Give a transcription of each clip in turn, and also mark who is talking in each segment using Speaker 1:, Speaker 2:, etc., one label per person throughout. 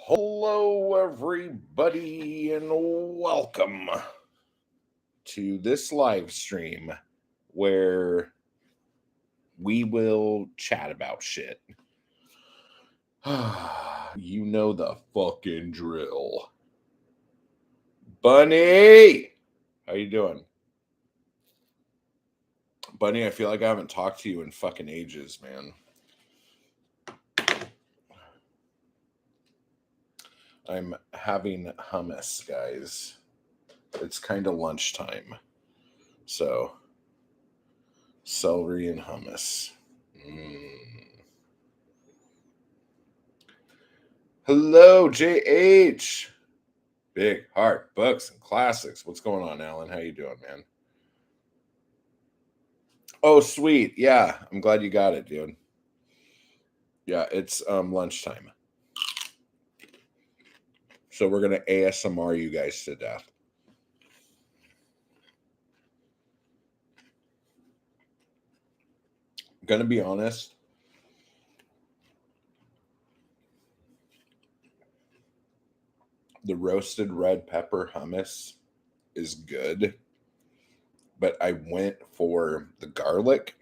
Speaker 1: Hello, everybody, and welcome to this live stream where we will chat about shit. You know the fucking drill. Bunny! How you doing? Bunny, I feel like I haven't talked to you in fucking ages, man. I'm having hummus, guys. It's kind of lunchtime. So, celery and hummus. Hello, JH. Big Heart Books and Classics. What's going on, Alan? How you doing, man? Oh, sweet. Yeah, I'm glad you got it, dude. Yeah, it's lunchtime. So we're gonna ASMR you guys to death. Gonna be honest. The roasted red pepper hummus is good, but I went for the garlic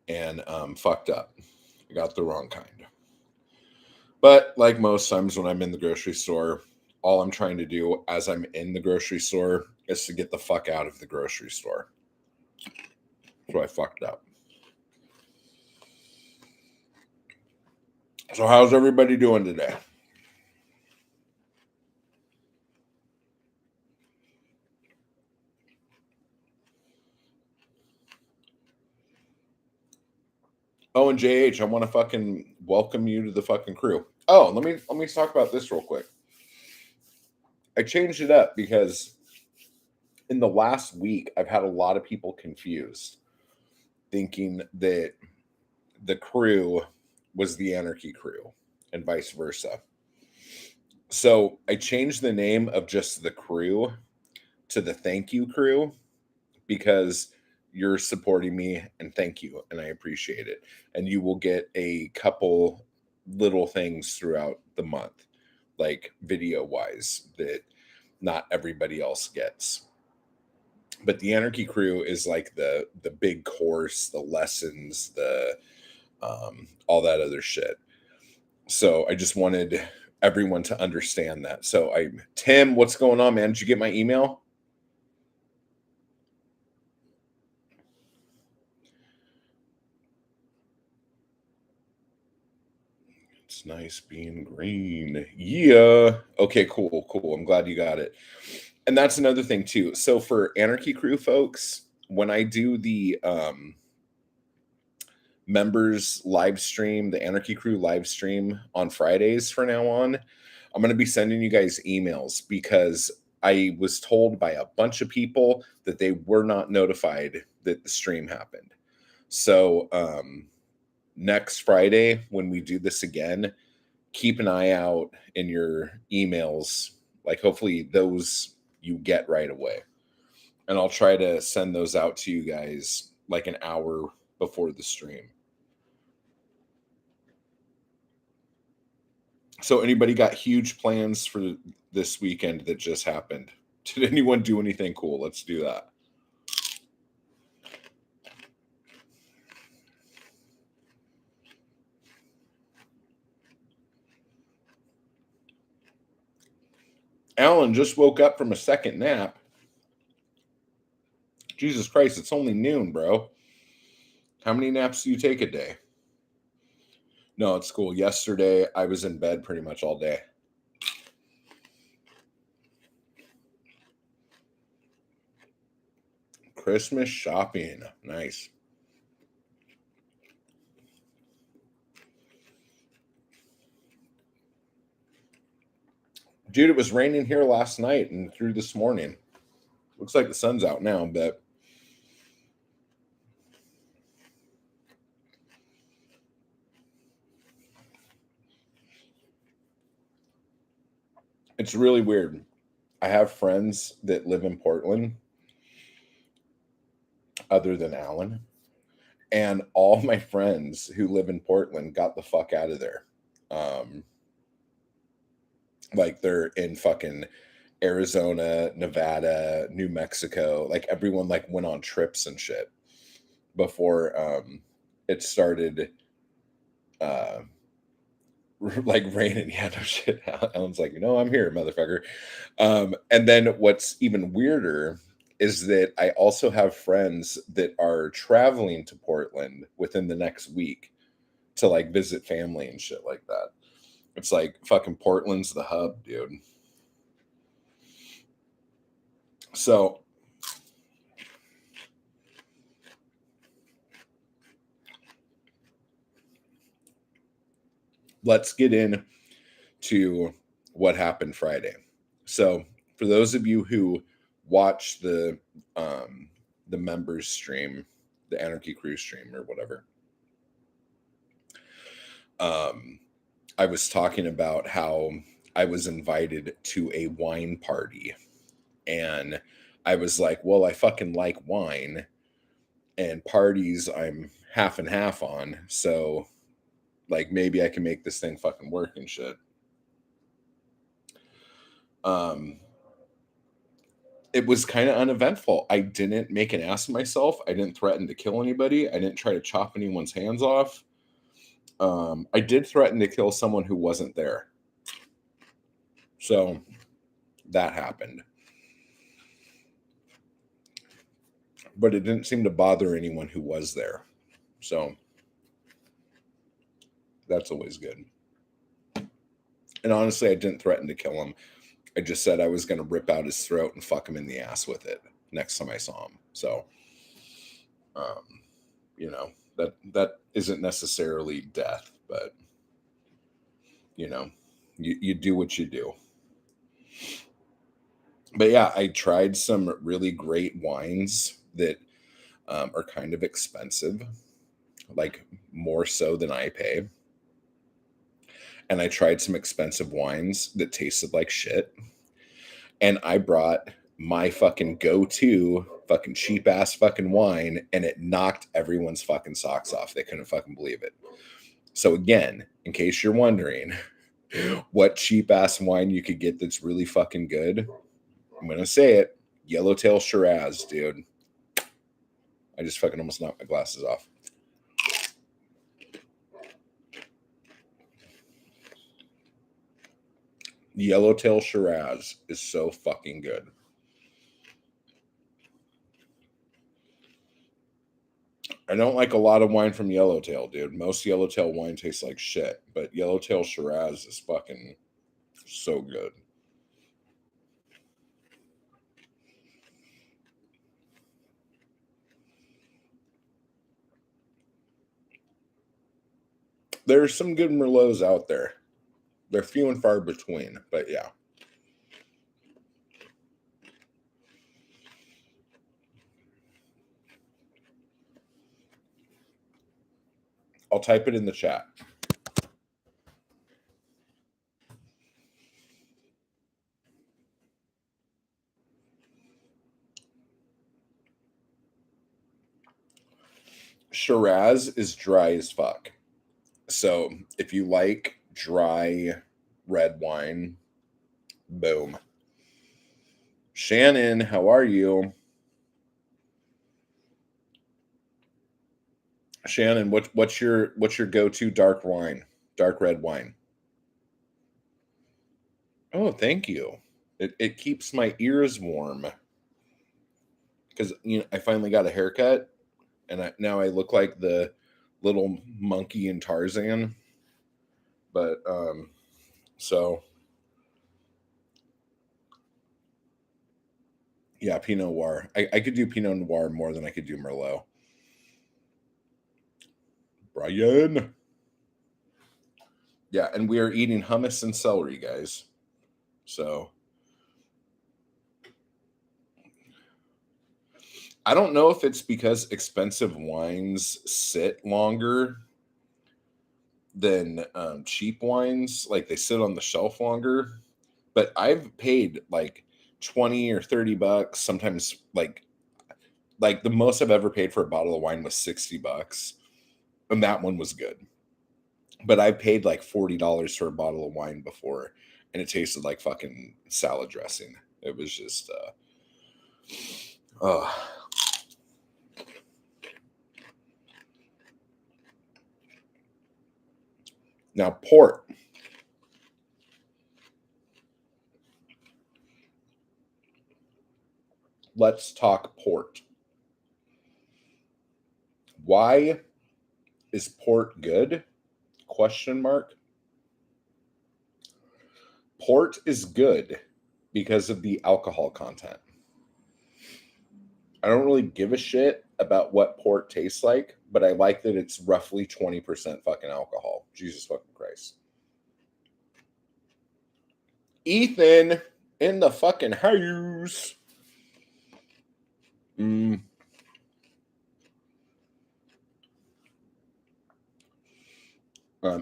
Speaker 1: and fucked up. I got the wrong kind. But like most times when I'm in the grocery store, all I'm trying to do as I'm in the grocery store is to get the fuck out of the grocery store. So I fucked up. So how's everybody doing today? Oh, and JH, I want to fucking welcome you to the fucking crew. Oh, let me talk about this real quick. I changed it up because in the last week I've had a lot of people confused, thinking that the crew was the Anarchy crew and vice versa. So I changed the name of just the crew to the Thank You crew because you're supporting me and thank you and I appreciate it. And you will get a couple little things throughout the month, like video wise, that not everybody else gets. But the Anarchy crew is like the big course, the lessons, the all that other shit. So I just wanted everyone to understand that. So I Tim, what's going on, man? Did you get my email? It's nice being green. Yeah. Okay, cool, cool. I'm glad you got it. And that's another thing too. So for Anarchy Crew folks, when I do the members live stream, the Anarchy Crew live stream on Fridays from now on, I'm going to be sending you guys emails because I was told by a bunch of people that they were not notified that the stream happened. So next Friday, when we do this again, keep an eye out in your emails. Like, hopefully, those you get right away. And I'll try to send those out to you guys like an hour before the stream. So, anybody got huge plans for this weekend that just happened? Did anyone do anything cool? Let's do that. Alan just woke up from a second nap. Jesus Christ, it's only noon, bro. How many naps do you take a day? No, it's cool. Yesterday, I was in bed pretty much all day. Christmas shopping. Nice. Dude, it was raining here last night and through this morning. Looks like the sun's out now, but it's really weird. I have friends that live in Portland other than Alan, and all my friends who live in Portland got the fuck out of there. Um, like they're in fucking Arizona, Nevada, New Mexico. Like everyone like went on trips and shit before it started uh like raining. Yeah, no shit. Alan's like, I'm here, motherfucker. And then what's even weirder is that I also have friends that are traveling to Portland within the next week to like visit family and shit like that. It's like fucking Portland's the hub, dude. So let's get in to what happened Friday. So for those of you who watched the members stream, the Anarchy Crew stream or whatever, I was talking about how I was invited to a wine party, and I was like, well, I fucking like wine, and parties I'm half and half on, so like maybe I can make this thing fucking work and shit. Um it was kind of uneventful. I didn't make an ass of myself. I didn't threaten to kill anybody. I didn't try to chop anyone's hands off. I did threaten to kill someone who wasn't there. So that happened. But it didn't seem to bother anyone who was there. So that's always good. And honestly, I didn't threaten to kill him. I just said I was going to rip out his throat and fuck him in the ass with it next time I saw him. So, um, that isn't necessarily death, but you do what you do. But yeah, I tried some really great wines that are kind of expensive, like more so than I pay. And I tried some expensive wines that tasted like shit. And I brought my fucking go-to fucking cheap ass fucking wine, and it knocked everyone's fucking socks off. They couldn't fucking believe it. So again, in case you're wondering what cheap ass wine you could get that's really fucking good, I'm gonna say it: Yellowtail Shiraz, dude. I just fucking almost knocked my glasses off. Yellowtail Shiraz is so fucking good. I don't like a lot of wine from Yellowtail, dude. Most Yellowtail wine tastes like shit, but Yellowtail Shiraz is fucking so good. There's some good Merlots out there. They're few and far between, but yeah. I'll type it in the chat. Shiraz is dry as fuck. So if you like dry red wine, boom. Shannon, how are you? Shannon, what's your go-to dark wine? Dark red wine. Oh, thank you. It keeps my ears warm. Because I finally got a haircut, and now I look like the little monkey in Tarzan. But so yeah, Pinot Noir. I could do Pinot Noir more than I could do Merlot. Brian. Yeah, and we are eating hummus and celery, guys. So I don't know if it's because expensive wines sit longer than cheap wines, like they sit on the shelf longer. But I've paid like 20 or 30 bucks, sometimes like the most I've ever paid for a bottle of wine was 60 bucks. And that one was good. But I paid like $40 for a bottle of wine before, and it tasted like fucking salad dressing. It was just, uh, now port. Let's talk port. Why is port good? Question mark. Port is good because of the alcohol content. I don't really give a shit about what port tastes like, but I like that it's roughly 20% fucking alcohol. Jesus fucking Christ. Ethan in the fucking house.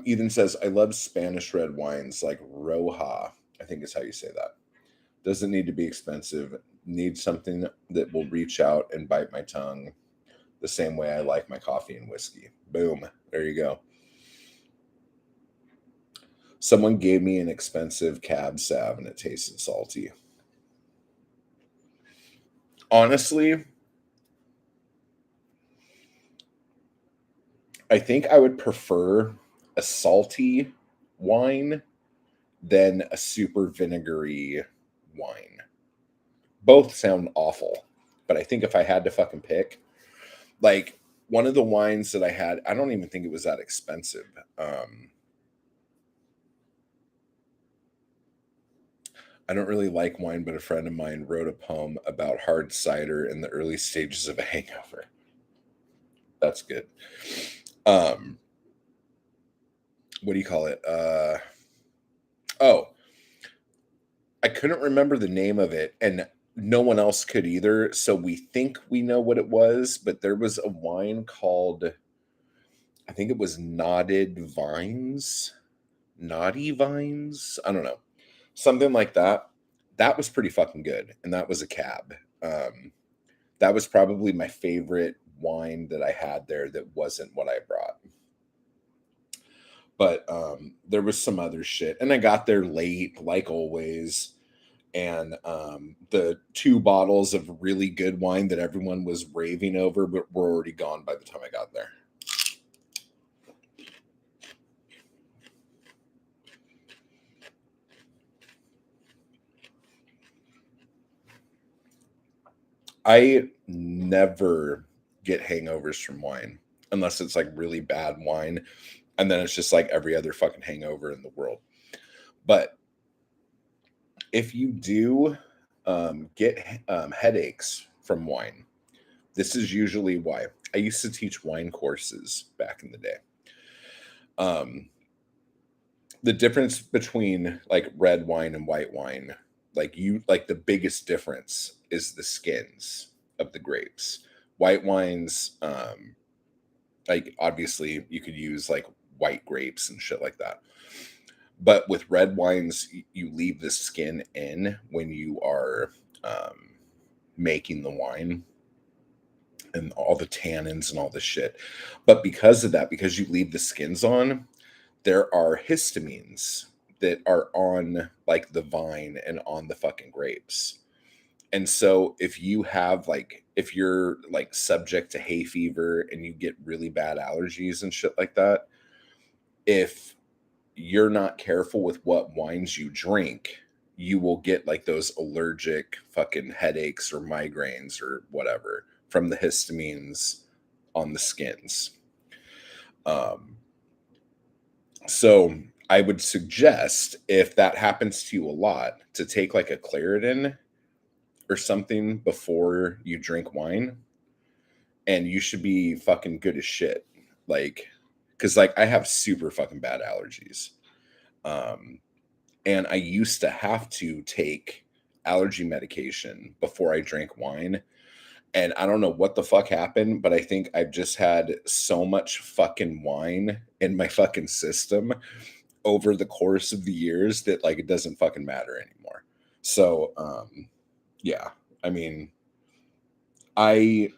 Speaker 1: Ethan says, I love Spanish red wines like Roja. I think is how you say that. Doesn't need to be expensive. Need something that will reach out and bite my tongue the same way I like my coffee and whiskey. Boom. There you go. Someone gave me an expensive cab sav and it tasted salty. Honestly, I think I would prefer a salty wine than a super vinegary wine. Both sound awful, but I think if I had to fucking pick, like one of the wines that I had, I don't even think it was that expensive. I don't really like wine, but a friend of mine wrote a poem about hard cider in the early stages of a hangover. That's good. What do you call it? Oh, I couldn't remember the name of it, and no one else could either. So we think we know what it was, but there was a wine called, I think it was Naughty Vines. I don't know, something like that. That was pretty fucking good, and that was a cab. That was probably my favorite wine that I had there that wasn't what I brought. But there was some other shit, and I got there late, like always. And the two bottles of really good wine that everyone was raving over, but were already gone by the time I got there. I never get hangovers from wine unless it's like really bad wine. And then it's just like every other fucking hangover in the world. But if you do get headaches from wine, this is usually why. I used to teach wine courses back in the day. The difference between like red wine and white wine, like the biggest difference is the skins of the grapes. White wines, like obviously you could use like white grapes and shit like that. But with red wines, you leave the skin in when you are making the wine and all the tannins and all the shit. But because of that, because you leave the skins on, there are histamines that are on like the vine and on the fucking grapes. And so if you're like subject to hay fever and you get really bad allergies and shit like that, if you're not careful with what wines you drink, you will get like those allergic fucking headaches or migraines or whatever from the histamines on the skins. Um, so I would suggest if that happens to you a lot to take like a Claritin or something before you drink wine, and you should be fucking good as shit. Like, because like I have super fucking bad allergies. Um, and I used to have to take allergy medication before I drank wine. And I don't know what the fuck happened, but I think I've just had so much fucking wine in my fucking system over the course of the years that like it doesn't fucking matter anymore. So yeah, I mean, I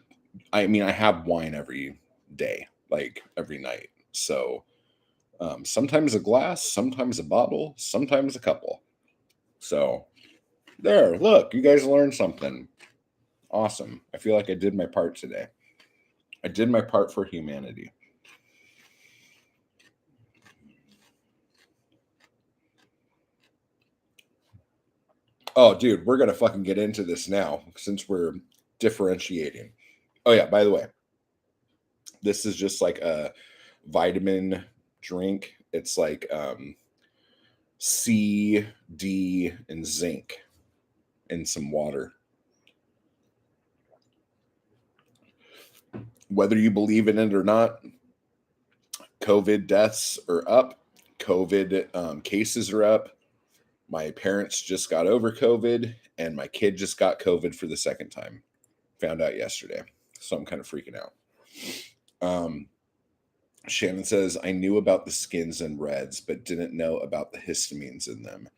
Speaker 1: I mean I have wine every day, like every night. So Sometimes a glass, sometimes a bottle, sometimes a couple. So there, look, you guys learned something. Awesome. I feel like I did my part today. I did my part for humanity. Oh, dude, we're gonna fucking get into this now since we're differentiating. Oh yeah, by the way, this is just like a vitamin drink. It's like C, D, and zinc in some water. Whether you believe in it or not, COVID deaths are up. COVID cases are up. My parents just got over COVID, and my kid just got COVID for the second time. Found out yesterday. So I'm kind of freaking out. Shannon says, I knew about the skins and reds, but didn't know about the histamines in them.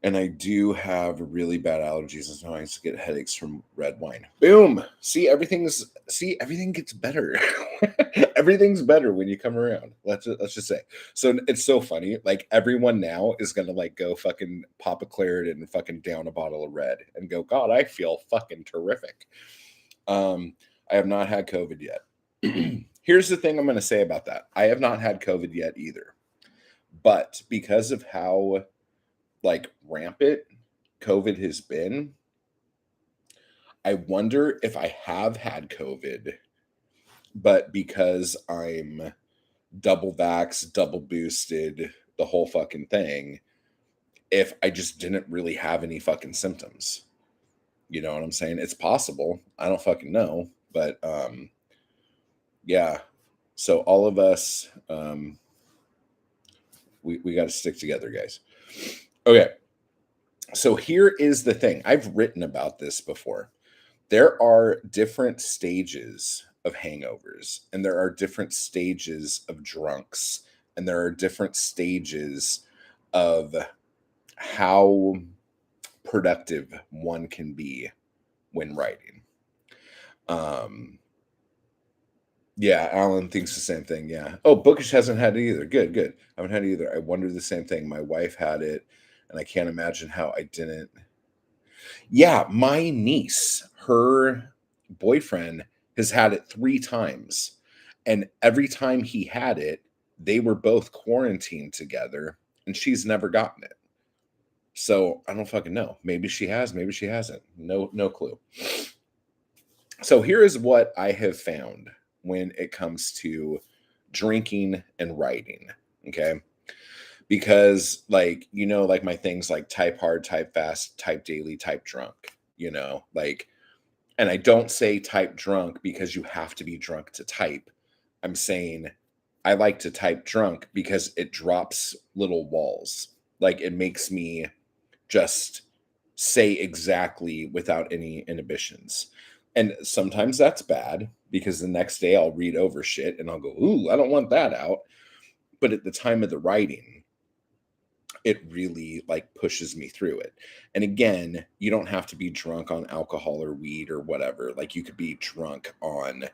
Speaker 1: And I do have really bad allergies, and so I used to get headaches from red wine. Boom. Everything gets better. Everything's better when you come around. Let's just say. So it's so funny. Like everyone now is gonna like go fucking pop a Claret and fucking down a bottle of red and go, God, I feel fucking terrific. I have not had COVID yet. Here's the thing I'm gonna say about that. I have not had COVID yet either. But because of how like rampant COVID has been, I wonder if I have had COVID, but because I'm double vax, double boosted, the whole fucking thing, if I just didn't really have any fucking symptoms. You know what I'm saying? It's possible. I don't fucking know, but yeah. So all of us we got to stick together, guys. Okay. So here is the thing. I've written about this before. There are different stages of hangovers, and there are different stages of drunks, and there are different stages of how productive one can be when writing. Yeah, Alan thinks the same thing. Yeah. Oh, Bookish hasn't had it either. Good, good. I haven't had it either. I wonder the same thing. My wife had it, and I can't imagine how I didn't. Yeah, my niece, her boyfriend has had it 3 times, and every time he had it, they were both quarantined together, and she's never gotten it. So, I don't fucking know. Maybe she has, maybe she hasn't. No clue. So, here is what I have found when it comes to drinking and writing, okay? Because like, like my things like type hard, type fast, type daily, type drunk, like. And I don't say type drunk because you have to be drunk to type. I'm saying I like to type drunk because it drops little walls. Like it makes me just say exactly without any inhibitions. And sometimes that's bad because the next day I'll read over shit and I'll go, ooh, I don't want that out. But at the time of the writing, it really like pushes me through it. And again, you don't have to be drunk on alcohol or weed or whatever. Like you could be drunk on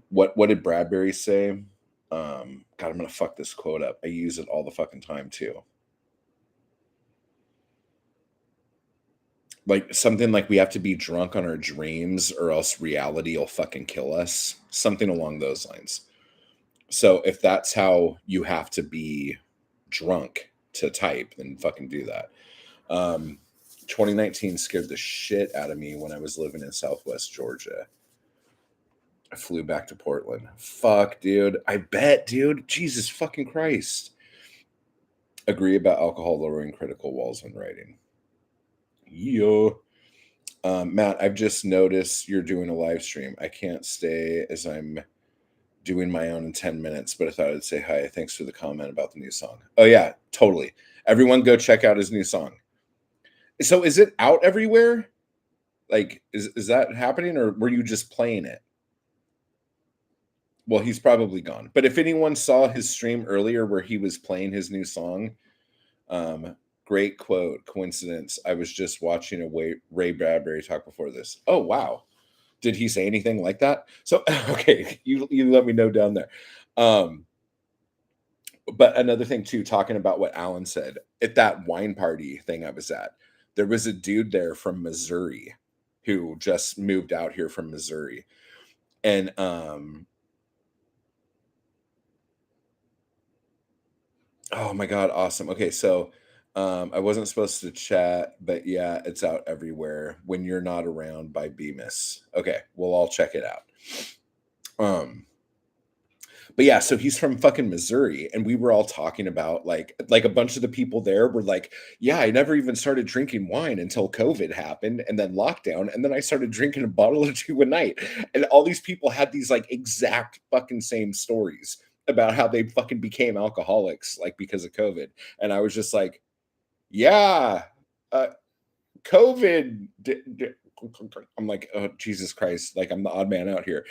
Speaker 1: what did Bradbury say? God, I'm gonna fuck this quote up. I use it all the fucking time too. Like something like we have to be drunk on our dreams or else reality will fucking kill us. Something along those lines. So if that's how you have to be drunk to type, then fucking do that. 2019 scared the shit out of me when I was living in Southwest Georgia. I flew back to Portland. Fuck, dude. I bet, dude. Jesus fucking Christ. Agree about alcohol lowering critical walls when writing. Yo. Matt, I've just noticed you're doing a live stream. I can't stay as I'm doing my own in 10 minutes, but I thought I'd say hi. Thanks for the comment about the new song. Oh, yeah, totally. Everyone go check out his new song. So is it out everywhere? Like, is that happening or were you just playing it? Well, he's probably gone. But if anyone saw his stream earlier where he was playing his new song, great quote, coincidence. I was just watching a Ray Bradbury talk before this. Oh, wow. Did he say anything like that? So, okay, you let me know down there. But another thing too, talking about what Alan said, at that wine party thing I was at, there was a dude there from Missouri who just moved out here from Missouri. And oh my god, awesome. Okay, so I wasn't supposed to chat, but yeah, it's out everywhere. When You're Not Around by Bemis. Okay, we'll all check it out. Um But yeah, so he's from fucking Missouri, and we were all talking about like a bunch of the people there were like, "Yeah, I never even started drinking wine until COVID happened, and then lockdown, and then I started drinking a bottle or 2 a night." And all these people had these like exact fucking same stories about how they fucking became alcoholics like because of COVID. And I was just like, "Yeah, uh, COVID." I'm like, "Oh Jesus Christ!" Like I'm the odd man out here.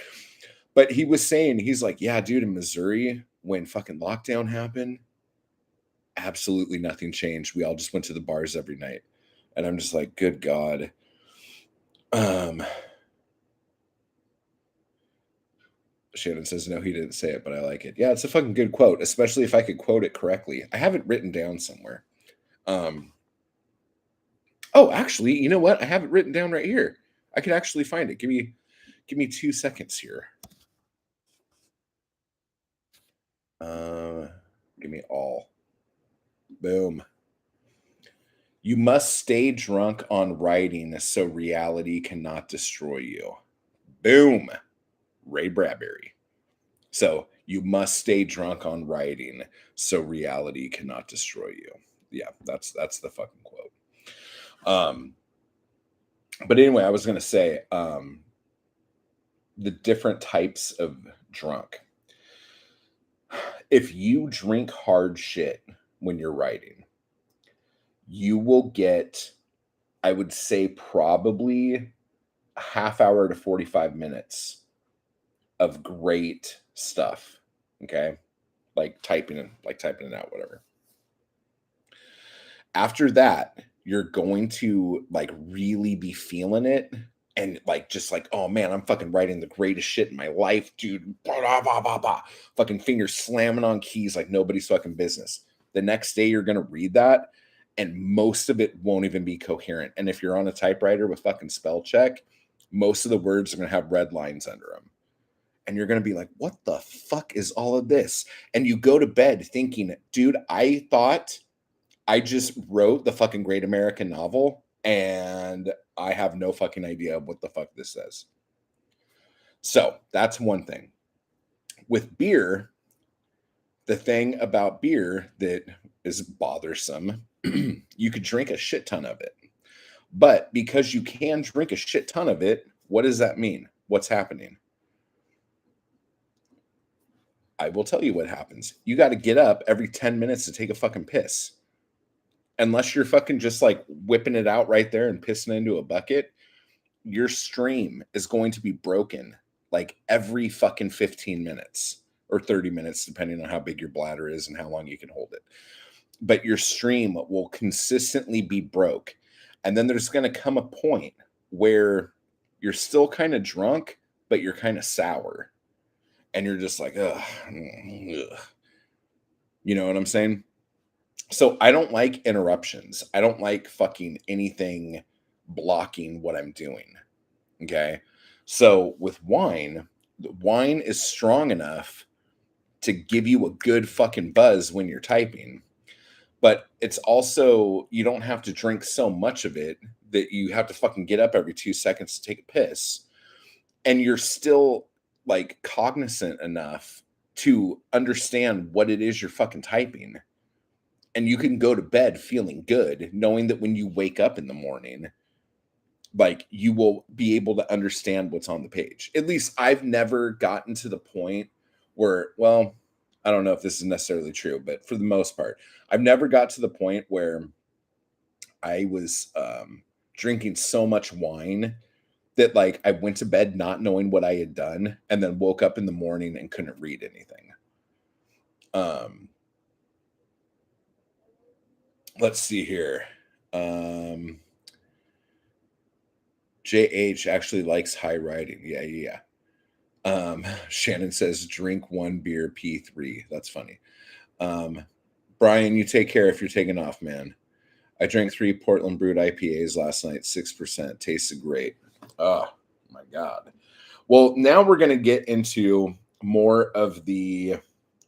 Speaker 1: But he was saying, he's like, "Yeah, dude, in Missouri, when fucking lockdown happened, absolutely nothing changed. We all just went to the bars every night." And I'm just like, "Good God." Um, Shannon says, "No, he didn't say it, but I like it." Yeah, it's a fucking good quote, especially if I could quote it correctly. I have it written down somewhere. Um, oh, actually, you know what? I have it written down right here. I could actually find it. Give me 2 seconds here. Uh, Give me all. Boom. You must stay drunk on writing so reality cannot destroy you. Boom. Ray Bradbury. So you must stay drunk on writing so reality cannot destroy you. Yeah, that's the fucking quote. Um, but anyway, I was gonna say the different types of drunk. If you drink hard shit when you're writing, you will get, I would say, probably a half hour to 45 minutes of great stuff. Okay. Typing it out, whatever. After that, you're going to like really be feeling it and like just like, oh man, I'm fucking writing the greatest shit in my life, dude. Blah, blah, blah, blah, blah. Fucking fingers slamming on keys like nobody's fucking business. The next day you're gonna read that, and most of it won't even be coherent. And if you're on a typewriter with fucking spell check, most of the words are gonna have red lines under them. And you're going to be like, what the fuck is all of this? And you go to bed thinking, dude, I thought I just wrote the fucking great American novel and I have no fucking idea what the fuck this says. So that's one thing. With beer, the thing about beer that is bothersome, you could drink a shit ton of it. But because you can drink a shit ton of it, what does that mean? What's happening? I will tell you what happens. You got to get up every 10 minutes to take a fucking piss. Unless you're fucking just like whipping it out right there and pissing into a bucket, your stream is going to be broken like every fucking 15 minutes or 30 minutes, depending on how big your bladder is and how long you can hold it. But your stream will consistently be broke. And then there's going to come a point where you're still kind of drunk, but you're kind of sour. And you're just like, ugh, ugh. You know what I'm saying? So I don't like interruptions. I don't like fucking anything blocking what I'm doing. Okay. So with wine, wine is strong enough to give you a good fucking buzz when you're typing. But it's also, you don't have to drink so much of it that you have to fucking get up every 2 seconds to take a piss. And you're still like cognizant enough to understand what it is you're fucking typing, and you can go to bed feeling good knowing that when you wake up in the morning, like you will be able to understand what's on the page. At least I've never gotten to the point where, well, I don't know if this is necessarily true, but for the most part, I've never got to the point where I was drinking so much wine that like I went to bed not knowing what I had done and then woke up in the morning and couldn't read anything. um let's see here. um JH actually likes high riding. Yeah, yeah, yeah. Shannon says drink one beer, P3. That's funny. Brian, you take care if you're taking off, man. I drank 3 Portland Brewed IPAs last night, 6%. Tasted great. Oh, my God. Well, now we're going to get into more of the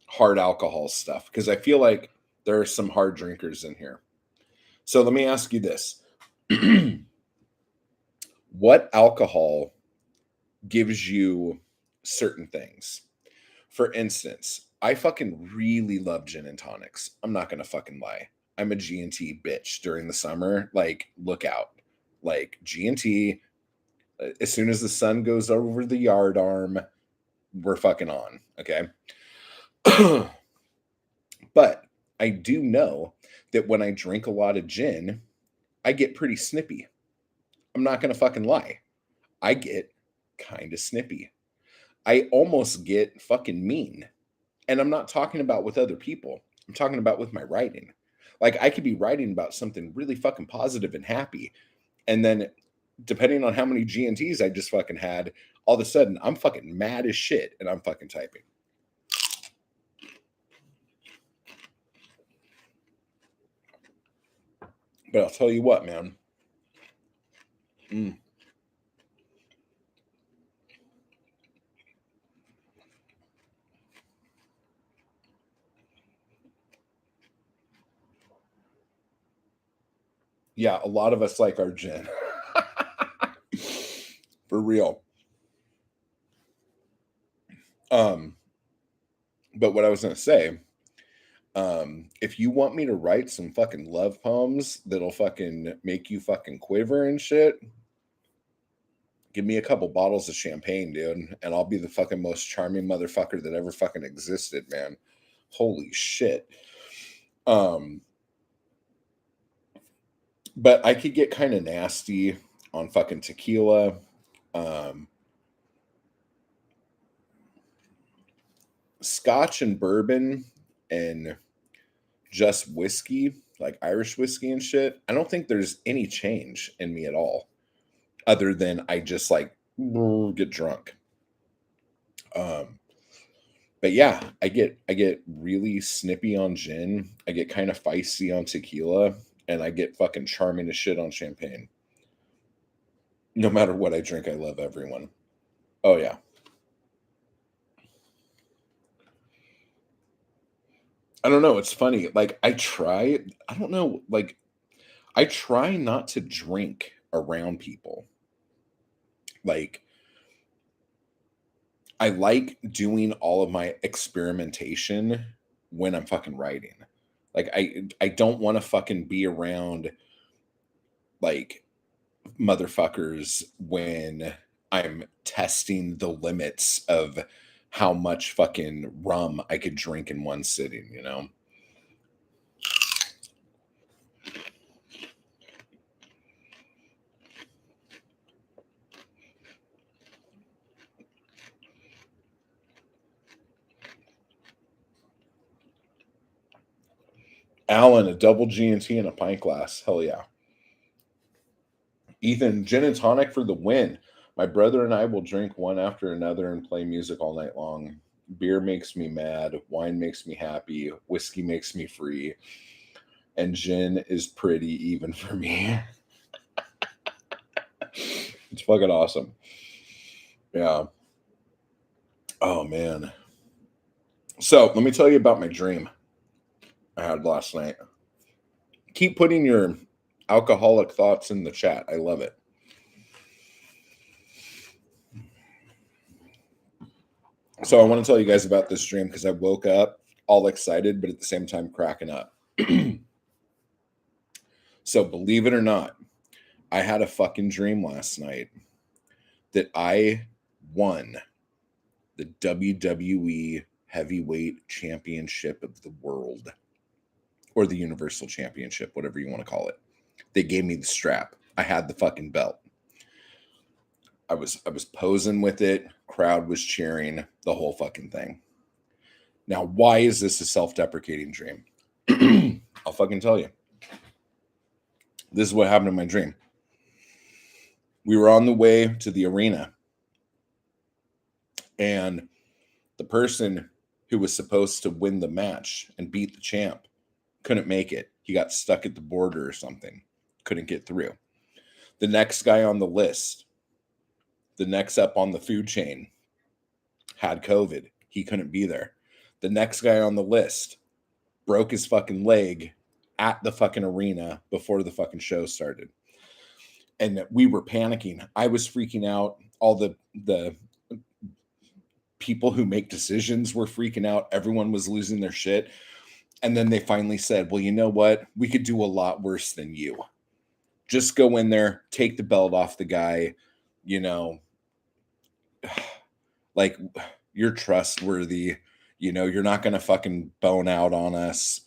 Speaker 1: hard alcohol stuff because I feel like there are some hard drinkers in here. So let me ask you this. What alcohol gives you certain things? For instance, I fucking really love gin and tonics. I'm not going to fucking lie. I'm a G&T bitch during the summer. Like, look out. Like, G&T, as soon as the sun goes over the yard arm, we're fucking on. Okay. But I do know that when I drink a lot of gin, I get pretty snippy. I'm not going to fucking lie. I get kind of snippy. I almost get fucking mean. And I'm not talking about with other people. I'm talking about with my writing. Like I could be writing about something really fucking positive and happy. And then depending on how many GNTs I just fucking had, all of a sudden I'm fucking mad as shit and I'm fucking typing. But I'll tell you what, man. Yeah, a lot of us like our gin. For real. But what I was gonna say, if you want me to write some fucking love poems that'll fucking make you fucking quiver and shit, give me a couple bottles of champagne, dude, and I'll be the fucking most charming motherfucker that ever fucking existed, man. Holy shit. But I could get kind of nasty on fucking tequila. Scotch and bourbon and just whiskey, like Irish whiskey and shit. I don't think there's any change in me at all, other than I just like get drunk. But yeah, I get really snippy on gin. I get kind of feisty on tequila, and I get fucking charming as shit on champagne. No matter what I drink, I love everyone. Oh yeah. I don't know, it's funny. Like I don't know, like I try not to drink around people. Like I like doing all of my experimentation when I'm fucking writing. Like I don't want to fucking be around like motherfuckers when I'm testing the limits of how much fucking rum I could drink in one sitting, you know? Alan, a double G&T and a pint glass. Hell yeah. Ethan, gin and tonic for the win. My brother and I will drink one after another and play music all night long. Beer makes me mad. Wine makes me happy. Whiskey makes me free. And gin is pretty even for me. It's fucking awesome. Yeah. Oh, man. So let me tell you about my dream I had last night. Keep putting your alcoholic thoughts in the chat. I love it. So I want to tell you guys about this dream because I woke up all excited, but at the same time cracking up. So believe it or not, I had a fucking dream last night that I won the WWE Heavyweight Championship of the world, or the Universal Championship, whatever you want to call it. They gave me the strap. I had the fucking belt. I was posing with it. Crowd was cheering. The whole fucking thing. Now, why is this a self-deprecating dream? I'll fucking tell you. This is what happened in my dream. We were on the way to the arena, and the person who was supposed to win the match and beat the champ, couldn't make it. He got stuck at the border or something, couldn't get through. The next guy on the list, the next up on the food chain, had COVID. He couldn't be there. The next guy on the list broke his fucking leg at the fucking arena before the fucking show started. And we were panicking. I was freaking out. All the people who make decisions were freaking out. Everyone was losing their shit. And then they finally said, well, you know what? We could do a lot worse than you. Just go in there, take the belt off the guy, you know, like, you're trustworthy, you know, you're not going to fucking bone out on us.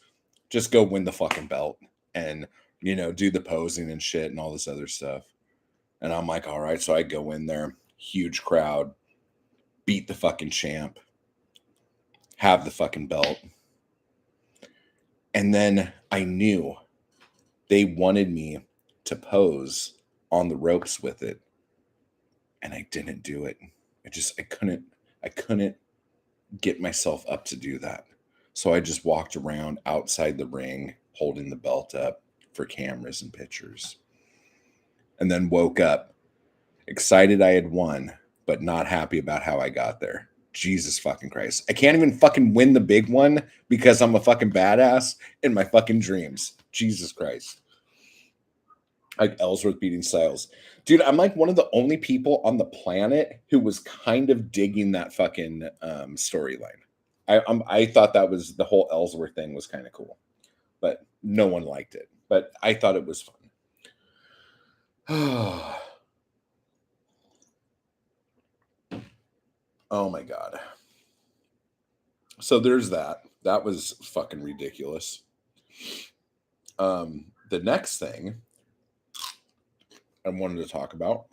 Speaker 1: Just go win the fucking belt and, you know, do the posing and shit and all this other stuff. And I'm like, all right. So I go in there, huge crowd, beat the fucking champ, have the fucking belt. And then I knew they wanted me to pose on the ropes with it. And I didn't do it. I couldn't get myself up to do that. So I just walked around outside the ring, holding the belt up for cameras and pictures. And then woke up excited I had won, but not happy about how I got there. Jesus fucking Christ. I can't even fucking win the big one because I'm a fucking badass in my fucking dreams. Jesus Christ. Like Ellsworth beating Styles. Dude, I'm like one of the only people on the planet who was kind of digging that fucking storyline. I thought that was the whole Ellsworth thing was kind of cool, but no one liked it. But I thought it was fun. Oh my God. So there's that. That was fucking ridiculous. The next thing I wanted to talk about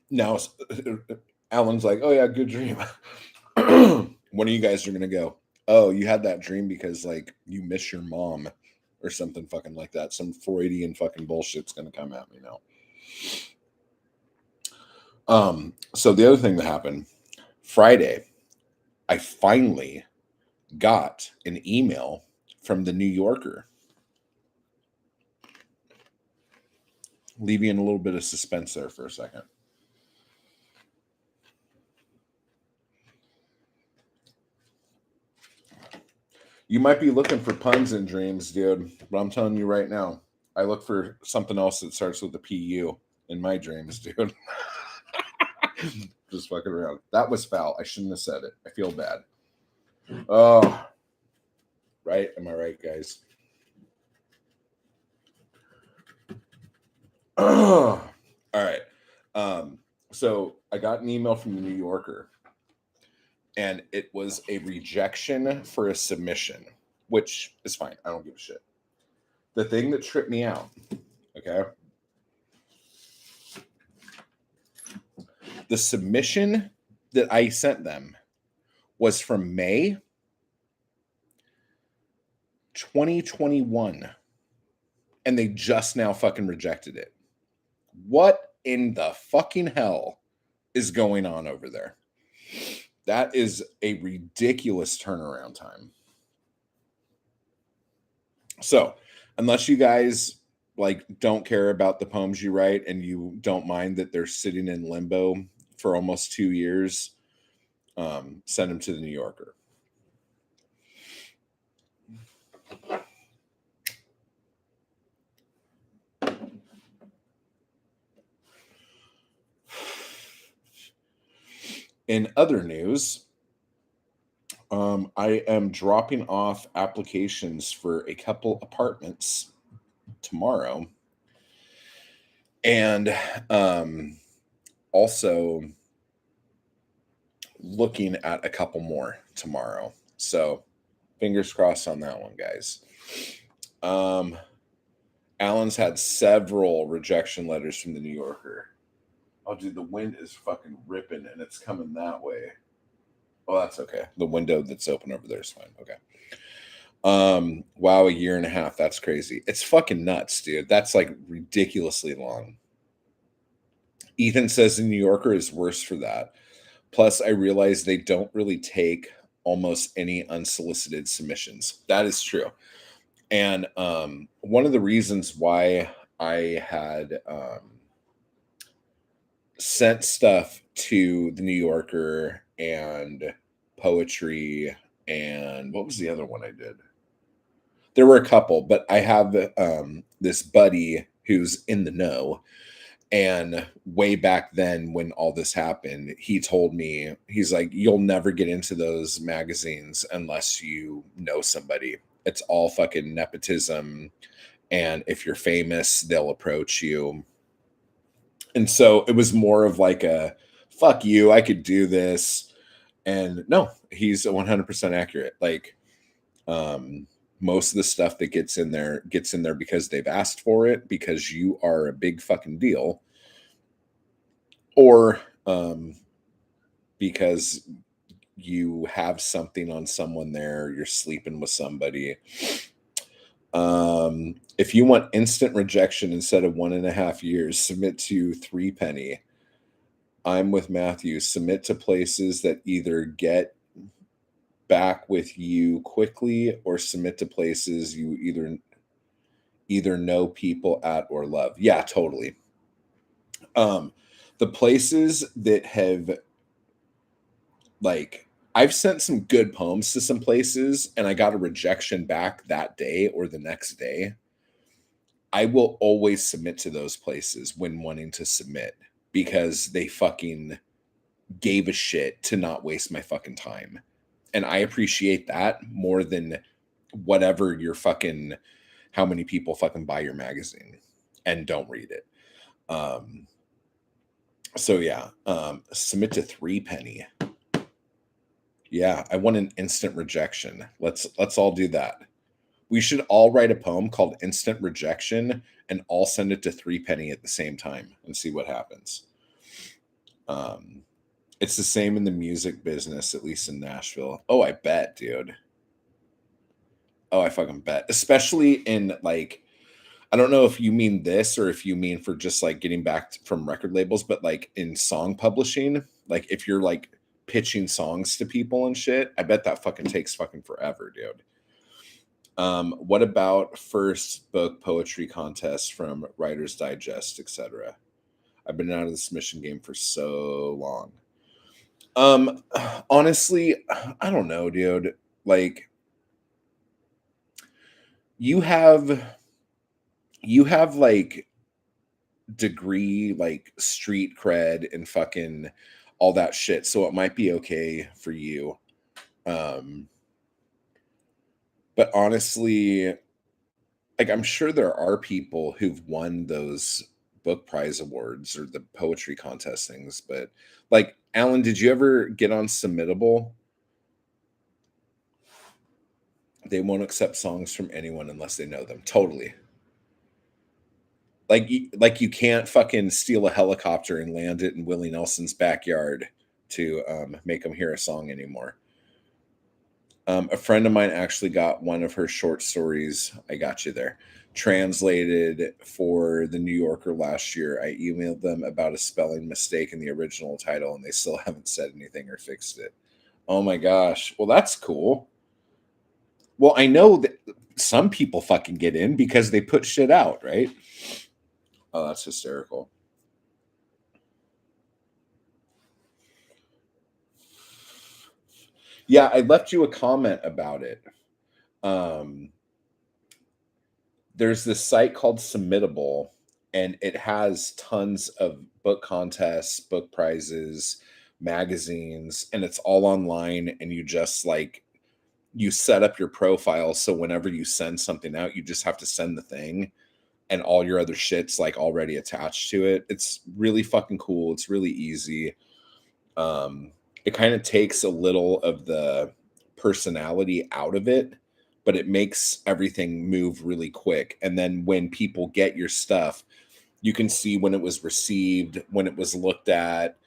Speaker 1: now, Alan's like, oh yeah, good dream. One of you guys are gonna go, oh, you had that dream because like you miss your mom or something fucking like that. Some Freudian fucking bullshit's gonna come at me now. So the other thing that happened Friday, I finally got an email from the New Yorker, leaving in a little bit of suspense there for a second. You might be looking for puns in dreams, dude, but I'm telling you right now, I look for something else that starts with a PU in my dreams, dude. Just fucking around. That was foul. I shouldn't have said it. I feel bad. Oh, right? Am I right, guys? All right. So I got an email from the New Yorker, and it was a rejection for a submission, which is fine. I don't give a shit. The thing that tripped me out, okay? The submission that I sent them was from May 2021, and they just now fucking rejected it. What in the fucking hell is going on over there? That is a ridiculous turnaround time. So, unless you guys like don't care about the poems you write and you don't mind that they're sitting in limbo for almost 2 years, send them to the New Yorker. In other news, I am dropping off applications for a couple apartments tomorrow, and also looking at a couple more tomorrow. So fingers crossed on that one, guys. Alan's had several rejection letters from the New Yorker. Oh, dude, the wind is fucking ripping and it's coming that way. Oh, that's okay. The window that's open over there is fine. Okay. Wow, a year and a half. That's crazy. It's fucking nuts, dude. That's like ridiculously long. Ethan says the New Yorker is worse for that. Plus, I realize they don't really take almost any unsolicited submissions. That is true. And one of the reasons why I had sent stuff to the New Yorker and poetry, and what was the other one I did? There were a couple, but I have this buddy who's in the know. And way back then, when all this happened, he told me, he's like, you'll never get into those magazines unless you know somebody. It's all fucking nepotism. And if you're famous, they'll approach you. And so it was more of like a fuck you, I could do this. And no, he's 100% accurate. Like, um, most of the stuff that gets in there because they've asked for it, because you are a big fucking deal, or because you have something on someone there, you're sleeping with somebody. If you want instant rejection instead of 1.5 years, submit to Three Penny. I'm with Matthew. Submit to places that either get back with you quickly or submit to places you either know people at or love. Yeah, totally. The places that have, like, I've sent some good poems to some places and I got a rejection back that day or the next day. I will always submit to those places when wanting to submit, because they fucking gave a shit to not waste my fucking time. And I appreciate that more than whatever your fucking, how many people fucking buy your magazine and don't read it. So yeah, submit to Three Penny. Yeah, I want an instant rejection. Let's all do that. We should all write a poem called Instant Rejection and all send it to Three Penny at the same time and see what happens. It's the same in the music business, at least in Nashville. Oh, I bet, dude. Oh, I fucking bet. Especially in, like, I don't know if you mean this or if you mean for just like getting back from record labels, but like in song publishing, like if you're like pitching songs to people and shit, I bet that fucking takes fucking forever, dude. What about first book poetry contest from Writer's Digest, etc.? I've been out of the submission game for so long. Honestly, I don't know, dude. Like, you have like degree, like street cred and fucking all that shit, so it might be okay for you. But honestly, like, I'm sure there are people who've won those book prize awards or the poetry contest things, but like, Alan, did you ever get on Submittable? They won't accept songs from anyone unless they know them. Totally. Like you can't fucking steal a helicopter and land it in Willie Nelson's backyard to make him hear a song anymore. A friend of mine actually got one of her short stories, I got you there, translated for the New Yorker last year. I emailed them about a spelling mistake in the original title, and they still haven't said anything or fixed it. Oh my gosh. Well, that's cool. Well, I know that some people fucking get in because they put shit out, right? Oh, that's hysterical. Yeah, I left you a comment about it. There's this site called Submittable, and it has tons of book contests, book prizes, magazines, and it's all online. And you just like, you set up your profile, so whenever you send something out, you just have to send the thing, and all your other shit's like already attached to it. It's really fucking cool. It's really easy. It kind of takes a little of the personality out of it, but it makes everything move really quick. And then when people get your stuff, you can see when it was received, when it was looked at,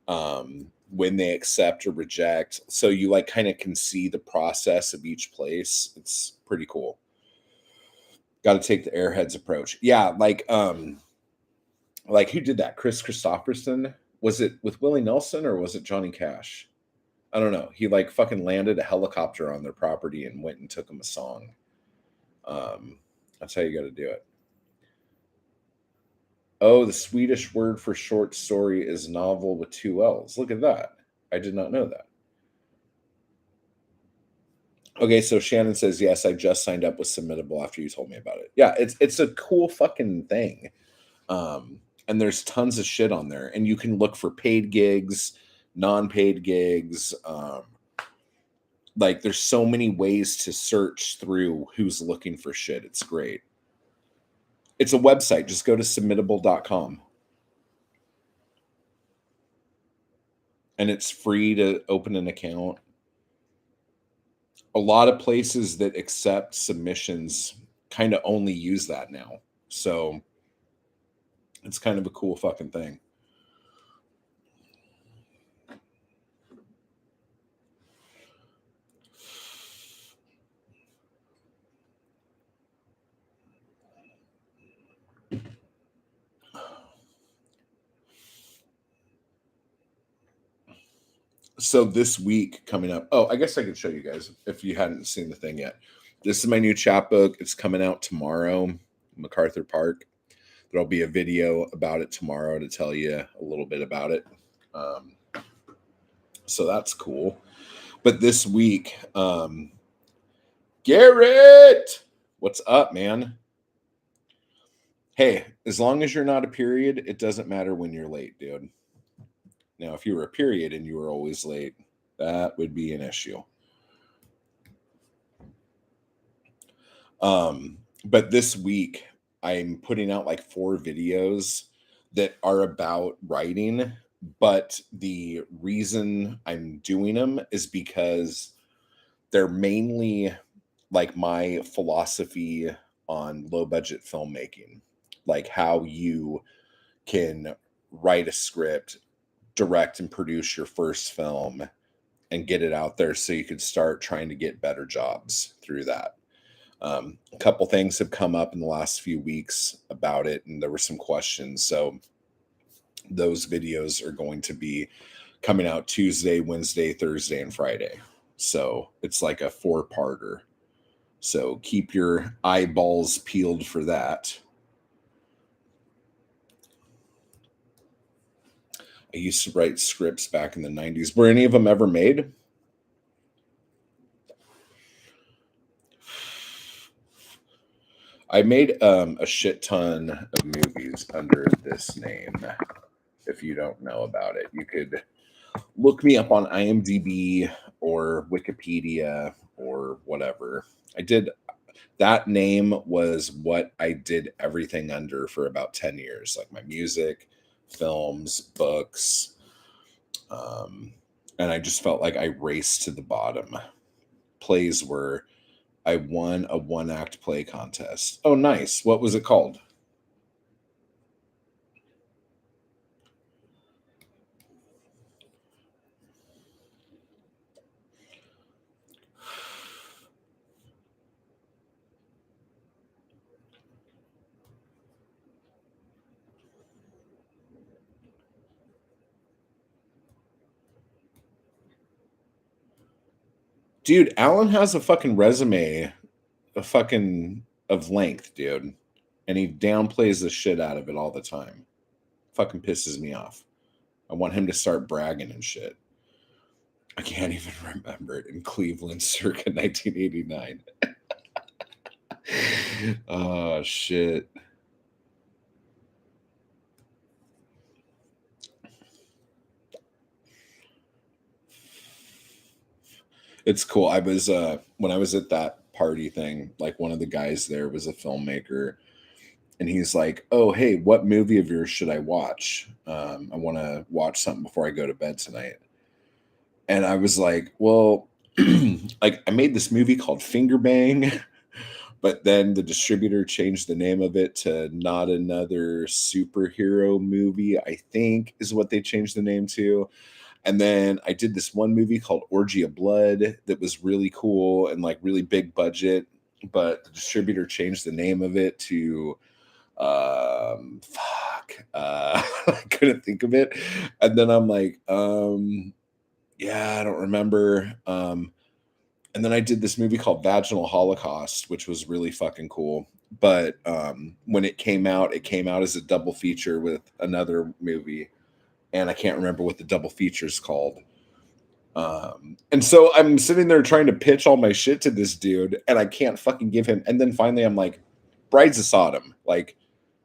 Speaker 1: when they accept or reject. So you like kind of can see the process of each place. It's pretty cool. Got to take the airheads approach. Yeah, like Like, who did that? Chris Christopherson? Was it with Willie Nelson or was it Johnny Cash? I don't know. He like fucking landed a helicopter on their property and went and took him a song. That's how you got to do it. Oh, the Swedish word for short story is novel with two L's. Look at that. I did not know that. Okay, so Shannon says, yes, I just signed up with Submittable after you told me about it. Yeah, it's a cool fucking thing. And there's tons of shit on there. And you can look for paid gigs, non-paid gigs. Like there's so many ways to search through who's looking for shit. It's great. It's a website. Just go to submittable.com. And it's free to open an account. A lot of places that accept submissions kind of only use that now. So it's kind of a cool fucking thing. So this week coming up, oh, I guess I could show you guys if you hadn't seen the thing yet. This is my new chapbook. It's coming out tomorrow, MacArthur Park. There'll be a video about it tomorrow to tell you a little bit about it. So that's cool. But this week, Garrett, what's up, man? Hey, as long as you're not a period, it doesn't matter when you're late, dude. Now, if you were a period and you were always late, that would be an issue. But this week, I'm putting out like 4 videos that are about writing. But the reason I'm doing them is because they're mainly like my philosophy on low budget filmmaking, like how you can write a script, direct and produce your first film and get it out there so you can start trying to get better jobs through that. A couple things have come up in the last few weeks about it, and there were some questions. So those videos are going to be coming out Tuesday, Wednesday, Thursday, and Friday. So it's like a 4-parter. So keep your eyeballs peeled for that. I used to write scripts back in the 90s. Were any of them ever made? I made a shit ton of movies under this name. If you don't know about it, you could look me up on IMDb or Wikipedia or whatever. I did that name was what I did everything under for about 10 years, like my music, films, books. And I just felt like I raced to the bottom. Plays were I won a 1-act play contest. Oh, nice. What was it called? Dude, Alan has a fucking resume, a fucking of length, dude. And he downplays the shit out of it all the time. Fucking pisses me off. I want him to start bragging and shit. I can't even remember it in Cleveland circa 1989. Oh, shit. It's cool. I was when I was at that party thing, like one of the guys there was a filmmaker, and he's like, "Oh, hey, what movie of yours should I watch? I want to watch something before I go to bed tonight." And I was like, "Well, like I made this movie called Finger Bang, but then the distributor changed the name of it to Not Another Superhero Movie, I think is what they changed the name to. And then I did this one movie called Orgy of Blood that was really cool and like really big budget, but the distributor changed the name of it to fuck. fuck. I couldn't think of it. And then I'm like, yeah, I don't remember. And then I did this movie called Vaginal Holocaust, which was really fucking cool. But when it came out as a double feature with another movie, and I can't remember what the double feature is called. And so I'm sitting there trying to pitch all my shit to this dude, and I can't fucking give him. And then finally, I'm like, Brides of Sodom, like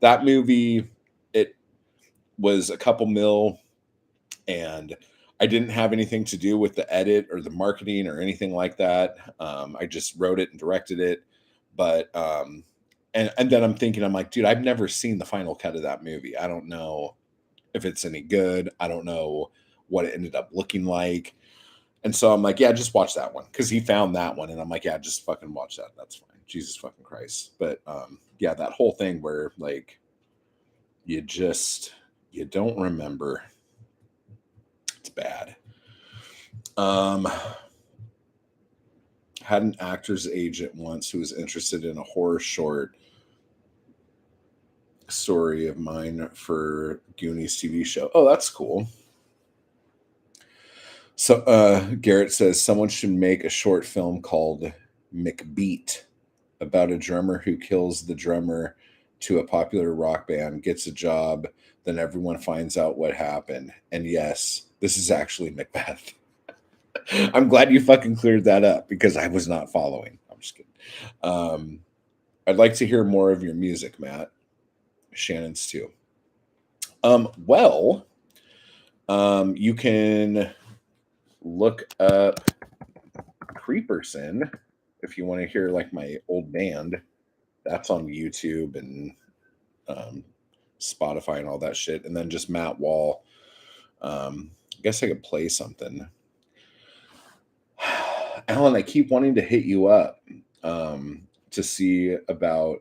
Speaker 1: that movie. It was a couple mil, and I didn't have anything to do with the edit or the marketing or anything like that. I just wrote it and directed it. But and then I'm thinking, I'm like, dude, I've never seen the final cut of that movie. I don't know if it's any good. I don't know what it ended up looking like. And so I'm like, yeah, just watch that one. Cause he found that one. And I'm like, yeah, just fucking watch that. That's fine. Jesus fucking Christ. But yeah, that whole thing where like you don't remember. It's bad. Had an actor's agent once who was interested in a horror short story of mine for Goonies TV show. Oh, that's cool. So Garrett says someone should make a short film called McBeat about a drummer who kills the drummer to a popular rock band, gets a job, then everyone finds out what happened. And yes, this is actually Macbeth. I'm glad you fucking cleared that up because I was not following. I'm just kidding. I'd like to hear more of your music, Matt. Shannon's too. Well, you can look up Creeperson if you want to hear like my old band. That's on YouTube and Spotify and all that shit. And then just Matt Wall. I guess I could play something. Alan, I keep wanting to hit you up to see about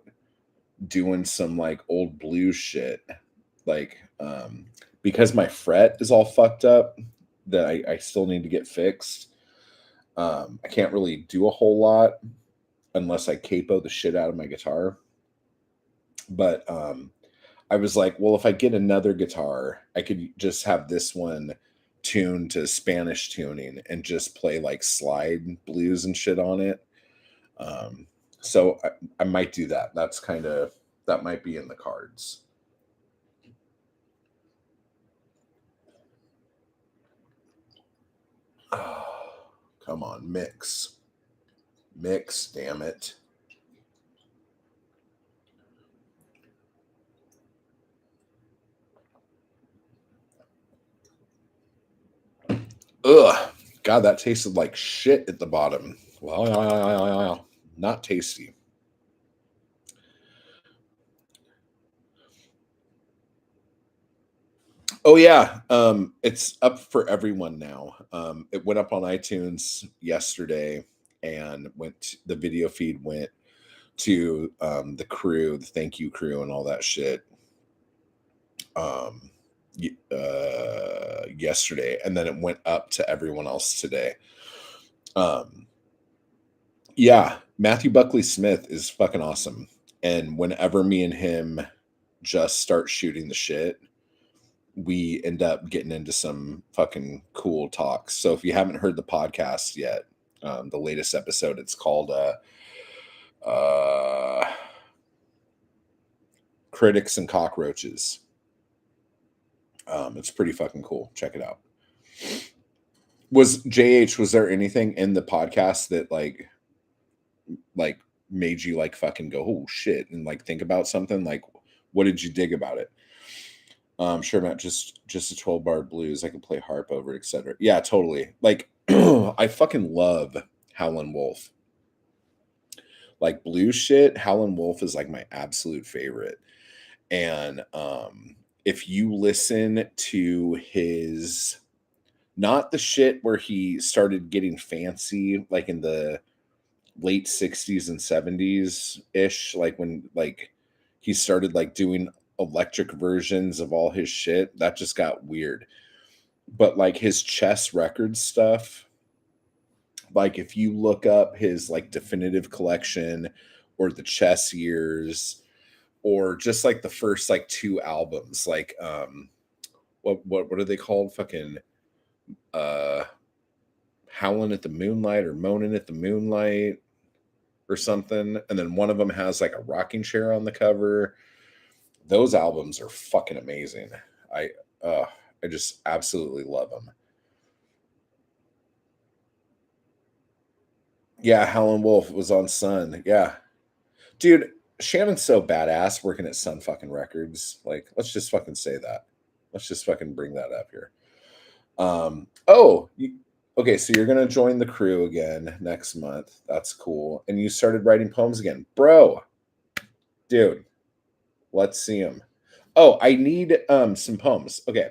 Speaker 1: doing some like old blues shit. Like, because my fret is all fucked up that I still need to get fixed. I can't really do a whole lot unless I capo the shit out of my guitar. But I was like, well, if I get another guitar, I could just have this one tuned to Spanish tuning and just play like slide blues and shit on it. So I might do that. That might be in the cards. Oh, come on, mix, damn it. Ugh, God, that tasted like shit at the bottom. Well, not tasty. Oh yeah, it's up for everyone now. It went up on iTunes yesterday, and the video feed went to the crew, the thank you crew, and all that shit. Yesterday, and then it went up to everyone else today. Yeah, Matthew Buckley Smith is fucking awesome, and whenever me and him just start shooting the shit, we end up getting into some fucking cool talks. So if you haven't heard the podcast yet, the latest episode, it's called Critics and Cockroaches. It's pretty fucking cool. Check it out. Was there anything in the podcast that like made you like fucking go, oh shit, and like think about something? Like, what did you dig about it? Sure, Matt, just a 12-bar blues. I can play harp over it, etc. Yeah, totally. Like, I fucking love Howlin' Wolf. Like blues shit, Howlin' Wolf is like my absolute favorite. And if you listen to his, not the shit where he started getting fancy, like in the late 60s and 70s ish, like when like he started like doing electric versions of all his shit, that just got weird. But like his Chess Records stuff, like if you look up his like definitive collection or the Chess years, or just like the first like two albums, like what are they called? Fucking uh Howling at the Moonlight or Moaning at the Moonlight or something. And then one of them has like a rocking chair on the cover. Those albums are fucking amazing. I uh I just absolutely love them. Yeah, Howlin' Wolf was on Sun. Yeah. Dude, Shannon's so badass working at Sun fucking Records. Like, let's just fucking say that. Let's just fucking bring that up here. Okay, so you're gonna join the crew again next month. That's cool. And you started writing poems again. Bro, dude, let's see them. Oh, I need some poems. Okay.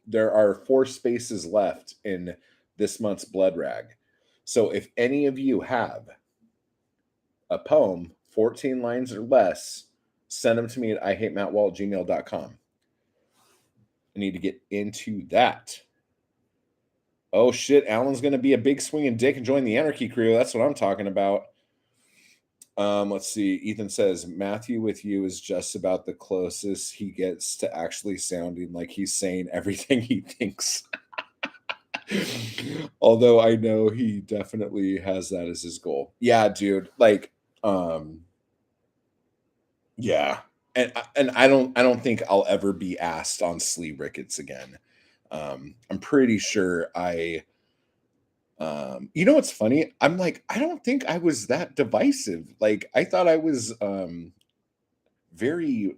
Speaker 1: There are 4 spaces left in this month's blood rag. So if any of you have a poem, 14 lines or less, send them to me at ihatemattwall@gmail.com. I need to get into that. Oh shit, Alan's gonna be a big swinging dick and join the anarchy crew. That's what I'm talking about. Let's see. Ethan says Matthew with you is just about the closest he gets to actually sounding like he's saying everything he thinks. Although I know he definitely has that as his goal. Yeah, dude. Like, yeah. And I don't think I'll ever be asked on Slee Ricketts again. I'm pretty sure you know what's funny? I'm like, I don't think I was that divisive. Like, I thought I was very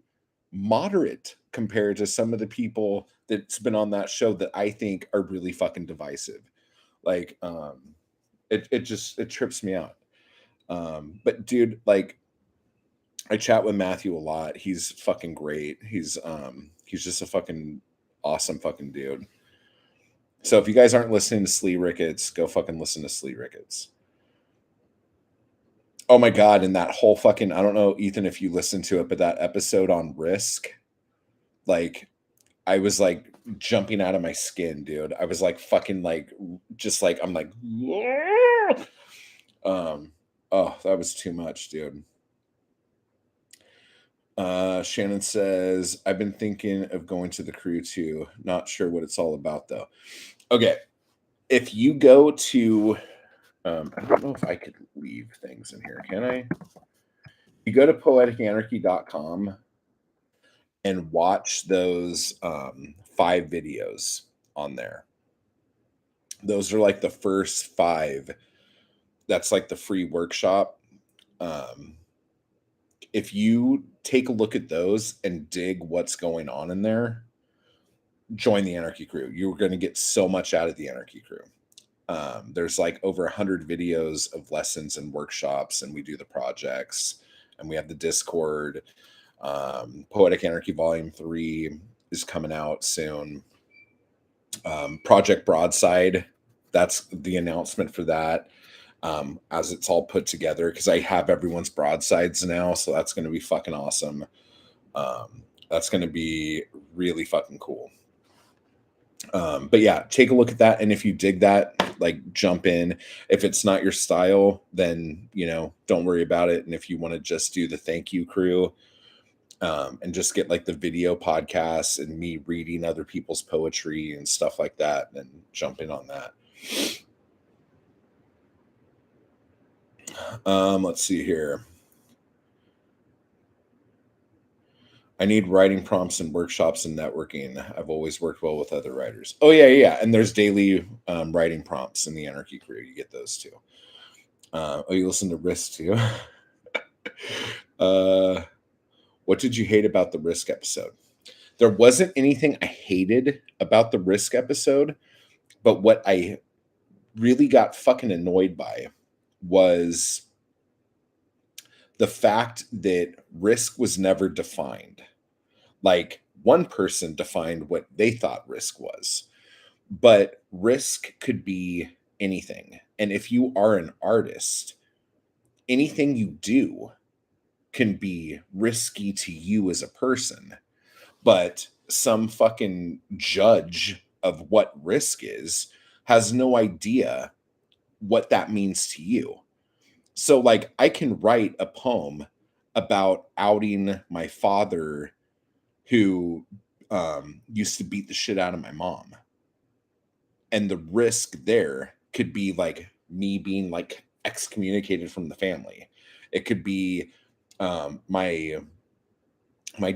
Speaker 1: moderate compared to some of the people that's been on that show that I think are really fucking divisive. Like, it just it trips me out. But dude, like, I chat with Matthew a lot. He's fucking great. He's just a fucking awesome fucking dude. So if you guys aren't listening to Slee Ricketts, go fucking listen to Slee Ricketts. Oh my god, and that whole fucking I don't know, Ethan, if you listened to it, but that episode on Risk, like I was like jumping out of my skin, dude. I was like fucking like just like I'm like oh, that was too much, dude. Shannon says, I've been thinking of going to the crew too. Not sure what it's all about though. Okay. If you go to I don't know if I could leave things in here, can I? You go to poeticanarchy.com and watch those 5 videos on there. Those are like the first 5. That's like the free workshop. Um, if you take a look at those and dig what's going on in there, join the Anarchy crew. You're going to get so much out of the Anarchy crew. There's like over 100 videos of lessons and workshops, and we do the projects, and we have the Discord. Poetic Anarchy Volume 3 is coming out soon. Project Broadside, that's the announcement for that. As it's all put together, because I have everyone's broadsides now, so that's going to be fucking awesome. That's going to be really fucking cool. But yeah, take a look at that, and if you dig that, like, jump in. If it's not your style, then don't worry about it. And if you want to just do the thank you crew, and just get like the video podcasts and me reading other people's poetry and stuff like that, then jump in on that. Let's see here. I need writing prompts and workshops and networking. I've always worked well with other writers. Oh yeah. And there's daily writing prompts in the Anarchy crew. You get those too. You listen to Risk too. What did you hate about the Risk episode? There wasn't anything I hated about the Risk episode, but what I really got fucking annoyed by was the fact that risk was never defined. Like, one person defined what they thought risk was, but risk could be anything. And if you are an artist, anything you do can be risky to you as a person. But some fucking judge of what risk is has no idea what that means to you. So, like, I can write a poem about outing my father who used to beat the shit out of my mom. And the risk there could be like me being like excommunicated from the family. It could be my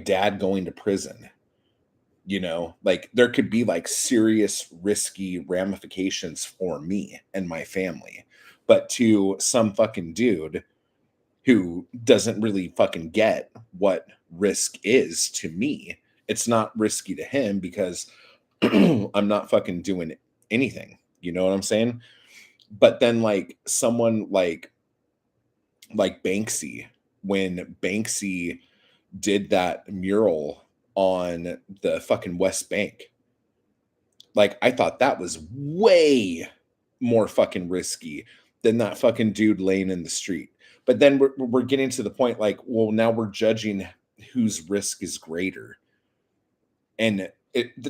Speaker 1: dad going to prison. Like there could be like serious risky ramifications for me and my family. But to some fucking dude who doesn't really fucking get what risk is to me, it's not risky to him because I'm not fucking doing anything. You know what I'm saying? But then like someone like Banksy, when Banksy did that mural on the fucking West Bank, like I thought that was way more fucking risky than that fucking dude laying in the street. But then we're getting to the point like, well, now we're judging whose risk is greater. And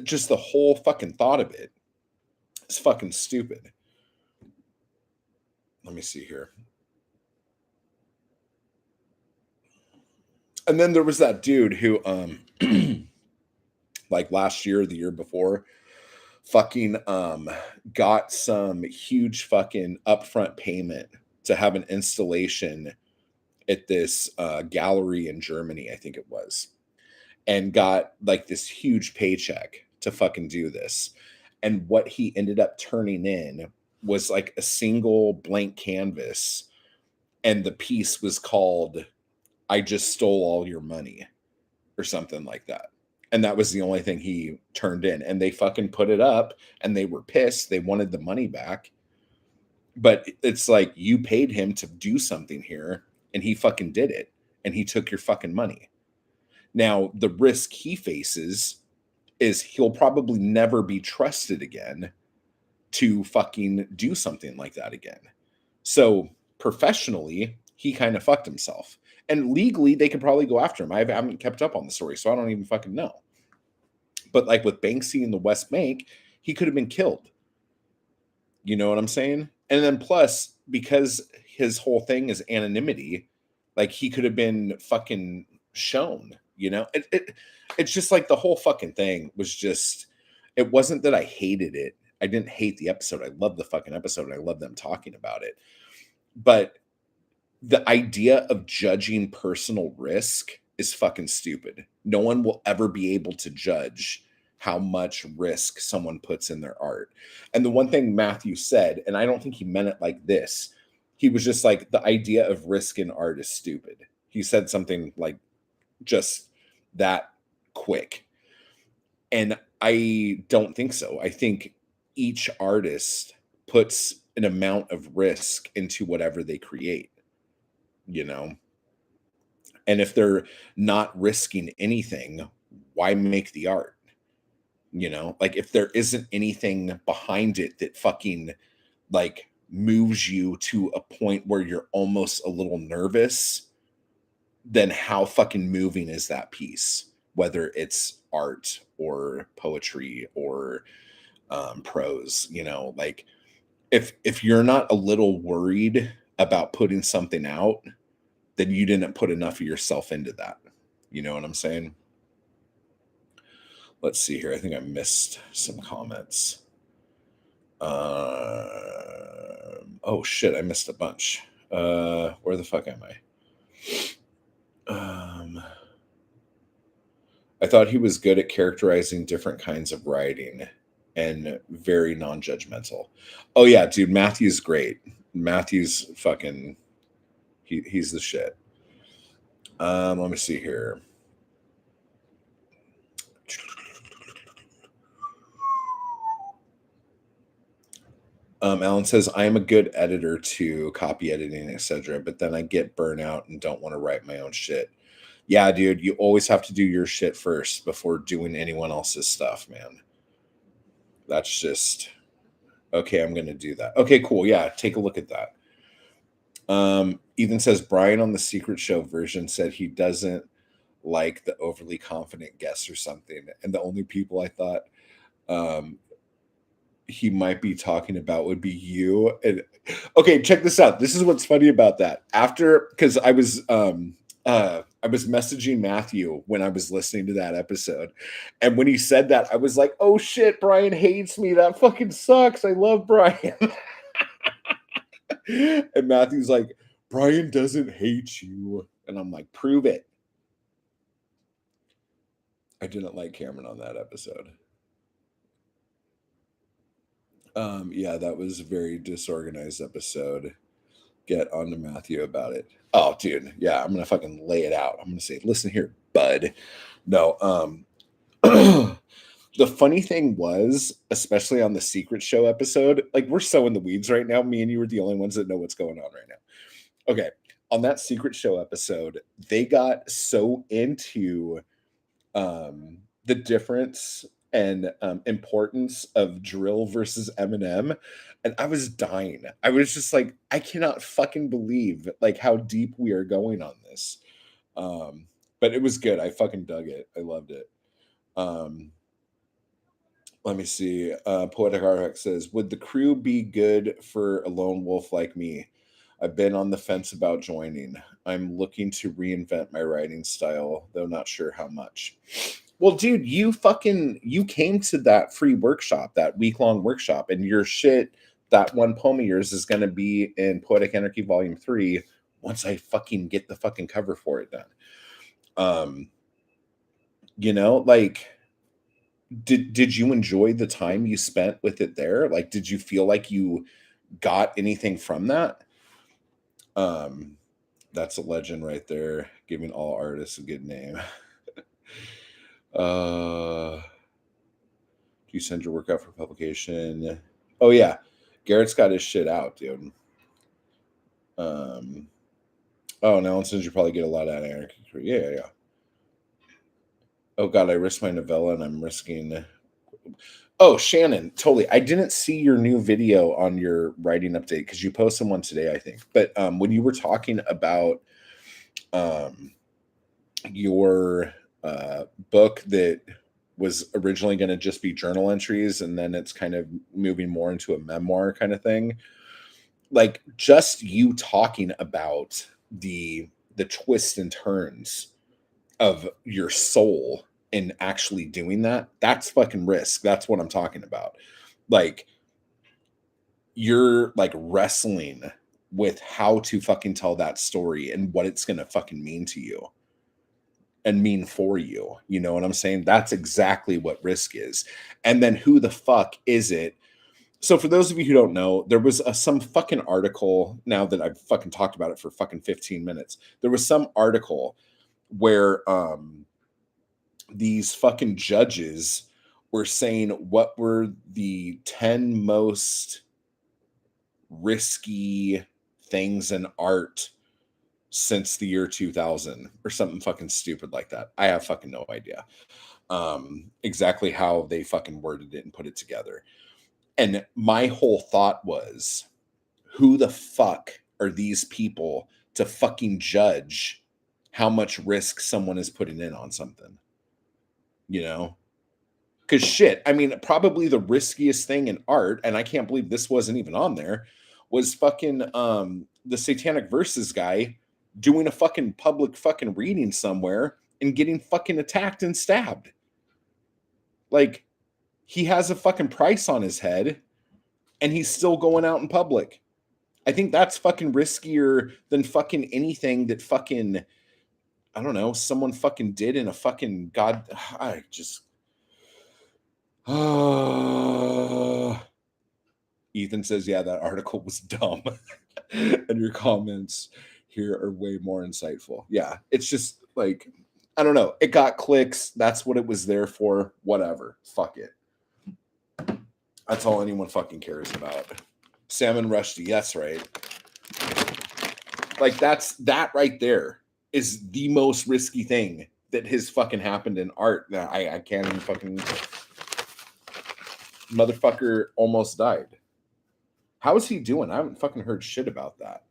Speaker 1: just the whole fucking thought of it is fucking stupid. Let me see here. And then there was that dude who like last year or the year before fucking got some huge fucking upfront payment to have an installation at this gallery in Germany, I think it was, and got like this huge paycheck to fucking do this. And what he ended up turning in was like a single blank canvas, and the piece was called "I Just Stole All Your Money" or something like that. And that was the only thing he turned in. And they fucking put it up and they were pissed. They wanted the money back. But it's like you paid him to do something here and he fucking did it. And he took your fucking money. Now, the risk he faces is he'll probably never be trusted again to fucking do something like that again. So professionally, he kind of fucked himself. And legally, they could probably go after him. I haven't kept up on the story, so I don't even fucking know. But like with Banksy in the West Bank, he could have been killed. You know what I'm saying? And then plus, because his whole thing is anonymity, like he could have been fucking shown. It's just like the whole fucking thing was just. It wasn't that I hated it. I didn't hate the episode. I loved the fucking episode. And I love them talking about it. But the idea of judging personal risk is fucking stupid. No one will ever be able to judge how much risk someone puts in their art. And the one thing Matthew said, and I don't think he meant it like this, he was just like, the idea of risk in art is stupid. He said something like just that quick. And I don't think so. I think each artist puts an amount of risk into whatever they create. And if they're not risking anything, why make the art? Like if there isn't anything behind it that fucking like moves you to a point where you're almost a little nervous, then how fucking moving is that piece? Whether it's art or poetry or prose, like if you're not a little worried about putting something out, then you didn't put enough of yourself into that. You know what I'm saying? Let's see here. I think I missed some comments. Oh shit, I missed a bunch. Where the fuck am I? I thought he was good at characterizing different kinds of writing and very non-judgmental. Oh yeah, dude, Matthew's great. Matthew's fucking he's the shit. Let me see here. Alan says, I am a good editor to copy editing, etc., but then I get burnout and don't want to write my own shit. Yeah, dude, you always have to do your shit first before doing anyone else's stuff, man. That's just okay. I'm going to do that. Okay, cool. Yeah, take a look at that. Ethan says, Brian on the Secret Show version said he doesn't like the overly confident guests or something. And the only people I thought he might be talking about would be you. And okay, check this out. This is what's funny about that. After, because I was I was messaging Matthew when I was listening to that episode. And when he said that, I was like, oh shit, Brian hates me. That fucking sucks. I love Brian. And Matthew's like, Brian doesn't hate you. And I'm like, prove it. I didn't like Cameron on that episode. Yeah, that was a very disorganized episode. Get on to Matthew about it. Oh, dude, yeah, I'm gonna fucking lay it out. I'm gonna say, listen here, bud. No, the funny thing was, especially on the secret show episode, like we're so in the weeds right now. Me and you are the only ones that know what's going on right now. Okay, on that secret show episode, they got so into the difference and importance of drill versus Eminem, and I was dying. I was just like, I cannot fucking believe like how deep we are going on this. Um, but it was good. I fucking dug it. I loved it. Um, Let me see. Poetic Artifact says, would the crew be good for a lone wolf like me? I've been on the fence about joining. I'm looking to reinvent my writing style, though not sure how much. Well, dude, you came to that free workshop, that week-long workshop, and your shit, that one poem of yours is gonna be in Poetic Anarchy Volume 3 once I fucking get the fucking cover for it done. Um, like did you enjoy the time you spent with it there? Like, did you feel like you got anything from that? Um, that's a legend right there, giving all artists a good name. Do you send your work out for publication? Oh yeah, Garrett's got his shit out, dude. Um, oh, now since you probably get a lot out of Anarchy. Yeah, yeah. Oh god, I risked my novella and I'm risking. Oh, Shannon, totally. I didn't see your new video on your writing update because you posted one today, I think. But when you were talking about um, your book that was originally going to just be journal entries and then it's kind of moving more into a memoir kind of thing, like just you talking about the twists and turns of your soul and actually doing that, that's fucking risk. That's what I'm talking about. Like you're like wrestling with how to fucking tell that story and what it's going to fucking mean to you and mean for you. You know what I'm saying? That's exactly what risk is. And then who the fuck is it? So for those of you who don't know, there was some fucking article, now that I've fucking talked about it for fucking 15 minutes. There was some article where these fucking judges were saying what were the 10 most risky things in art since the year 2000 or something fucking stupid like that. I have fucking no idea exactly how they fucking worded it and put it together. And my whole thought was, who the fuck are these people to fucking judge how much risk someone is putting in on something? You know? Because shit, I mean, probably the riskiest thing in art, and I can't believe this wasn't even on there, was fucking the Satanic Verses guy doing a fucking public fucking reading somewhere and getting fucking attacked and stabbed. Like, he has a fucking price on his head and he's still going out in public. I think that's fucking riskier than fucking anything that fucking, I don't know, someone fucking did in a fucking god. I just Ethan says, yeah, that article was dumb. And your comments here are way more insightful. Yeah, it's just like, I don't know. It got clicks. That's what it was there for. Whatever. Fuck it. That's all anyone fucking cares about. Salmon Rushdie. That's right. Like, that right there is the most risky thing that has fucking happened in art. I can't even fucking. Motherfucker almost died. How is he doing? I haven't fucking heard shit about that.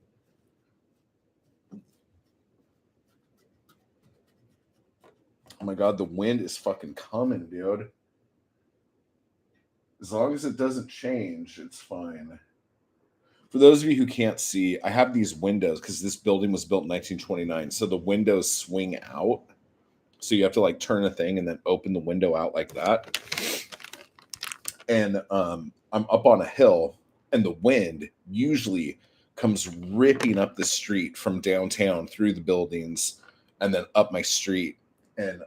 Speaker 1: Oh my god, the wind is fucking coming, dude. As long as it doesn't change, it's fine. For those of you who can't see, I have these windows because this building was built in 1929. So the windows swing out. So you have to like turn a thing and then open the window out like that. And I'm up on a hill, and the wind usually comes ripping up the street from downtown through the buildings and then up my street. And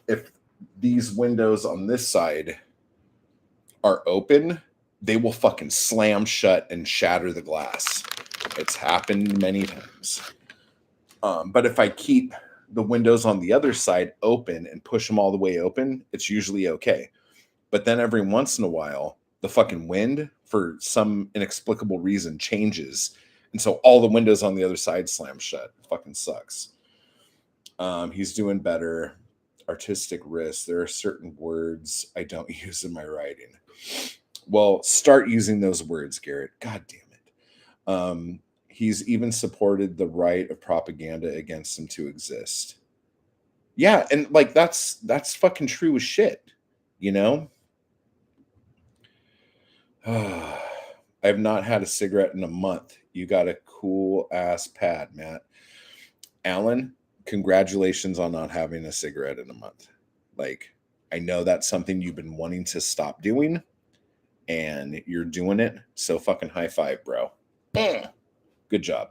Speaker 1: if these windows on this side are open, they will fucking slam shut and shatter the glass. It's happened many times. But if I keep the windows on the other side open and push them all the way open, it's usually okay. But then every once in a while, the fucking wind, for some inexplicable reason, changes. And so all the windows on the other side slam shut. It fucking sucks. He's doing better. Artistic risk. There are certain words I don't use in my writing. Well, start using those words, Garrett. God damn it. He's even supported the right of propaganda against him to exist. Yeah, and like that's fucking true as shit, you know? I have not had a cigarette in a month. You got a cool ass pad, Matt. Alan, congratulations on not having a cigarette in a month. Like, I know that's something you've been wanting to stop doing, and you're doing it. So fucking high five, bro. Good job.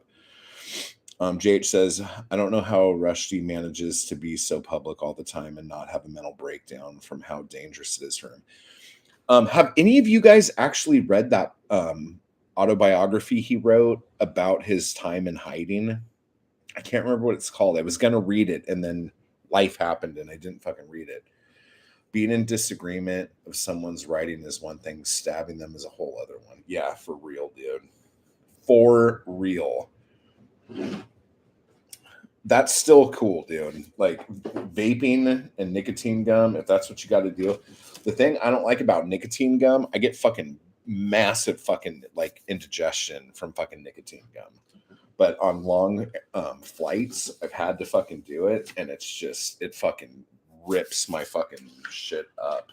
Speaker 1: JH says, I don't know how Rushdie manages to be so public all the time and not have a mental breakdown from how dangerous it is for him. Have any of you guys actually read that autobiography he wrote about his time in hiding? I can't remember what it's called. I was going to read it, and then life happened, and I didn't fucking read it. Being in disagreement of someone's writing is one thing. Stabbing them is a whole other one. Yeah, for real, dude. For real. That's still cool, dude. Like vaping and nicotine gum, if that's what you got to do. The thing I don't like about nicotine gum, I get fucking massive fucking like indigestion from fucking nicotine gum. But on long flights, I've had to fucking do it, and it's just, it fucking rips my fucking shit up.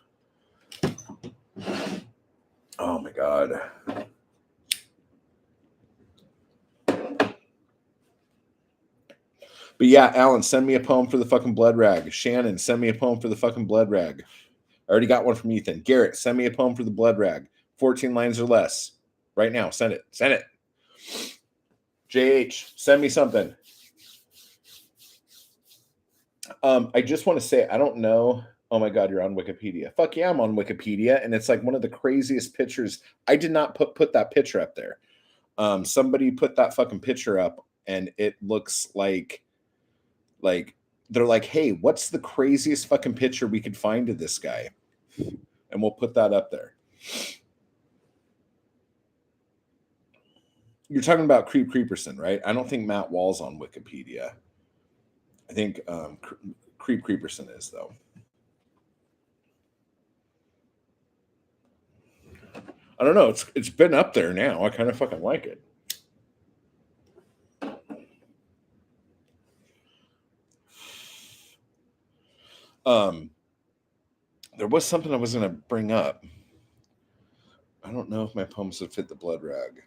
Speaker 1: Oh my God. But yeah, Alan, send me a poem for the fucking blood rag. Shannon, send me a poem for the fucking blood rag. I already got one from Ethan. Garrett, send me a poem for the blood rag. 14 lines or less. Right now. Send it. Send it. JH, send me something. I just want to say, I don't know. Oh my God, you're on Wikipedia. Fuck yeah, I'm on Wikipedia. And it's like one of the craziest pictures. I did not put that picture up there. Somebody put that fucking picture up, and it looks like they're like, hey, what's the craziest fucking picture we could find of this guy? And we'll put that up there. You're talking about Creep Creeperson, right? I don't think Matt Wall's on Wikipedia. I think Creep Creeperson is, though. I don't know. It's been up there now. I kind of fucking like it. There was something I was going to bring up. I don't know if my poems would fit the blood rag.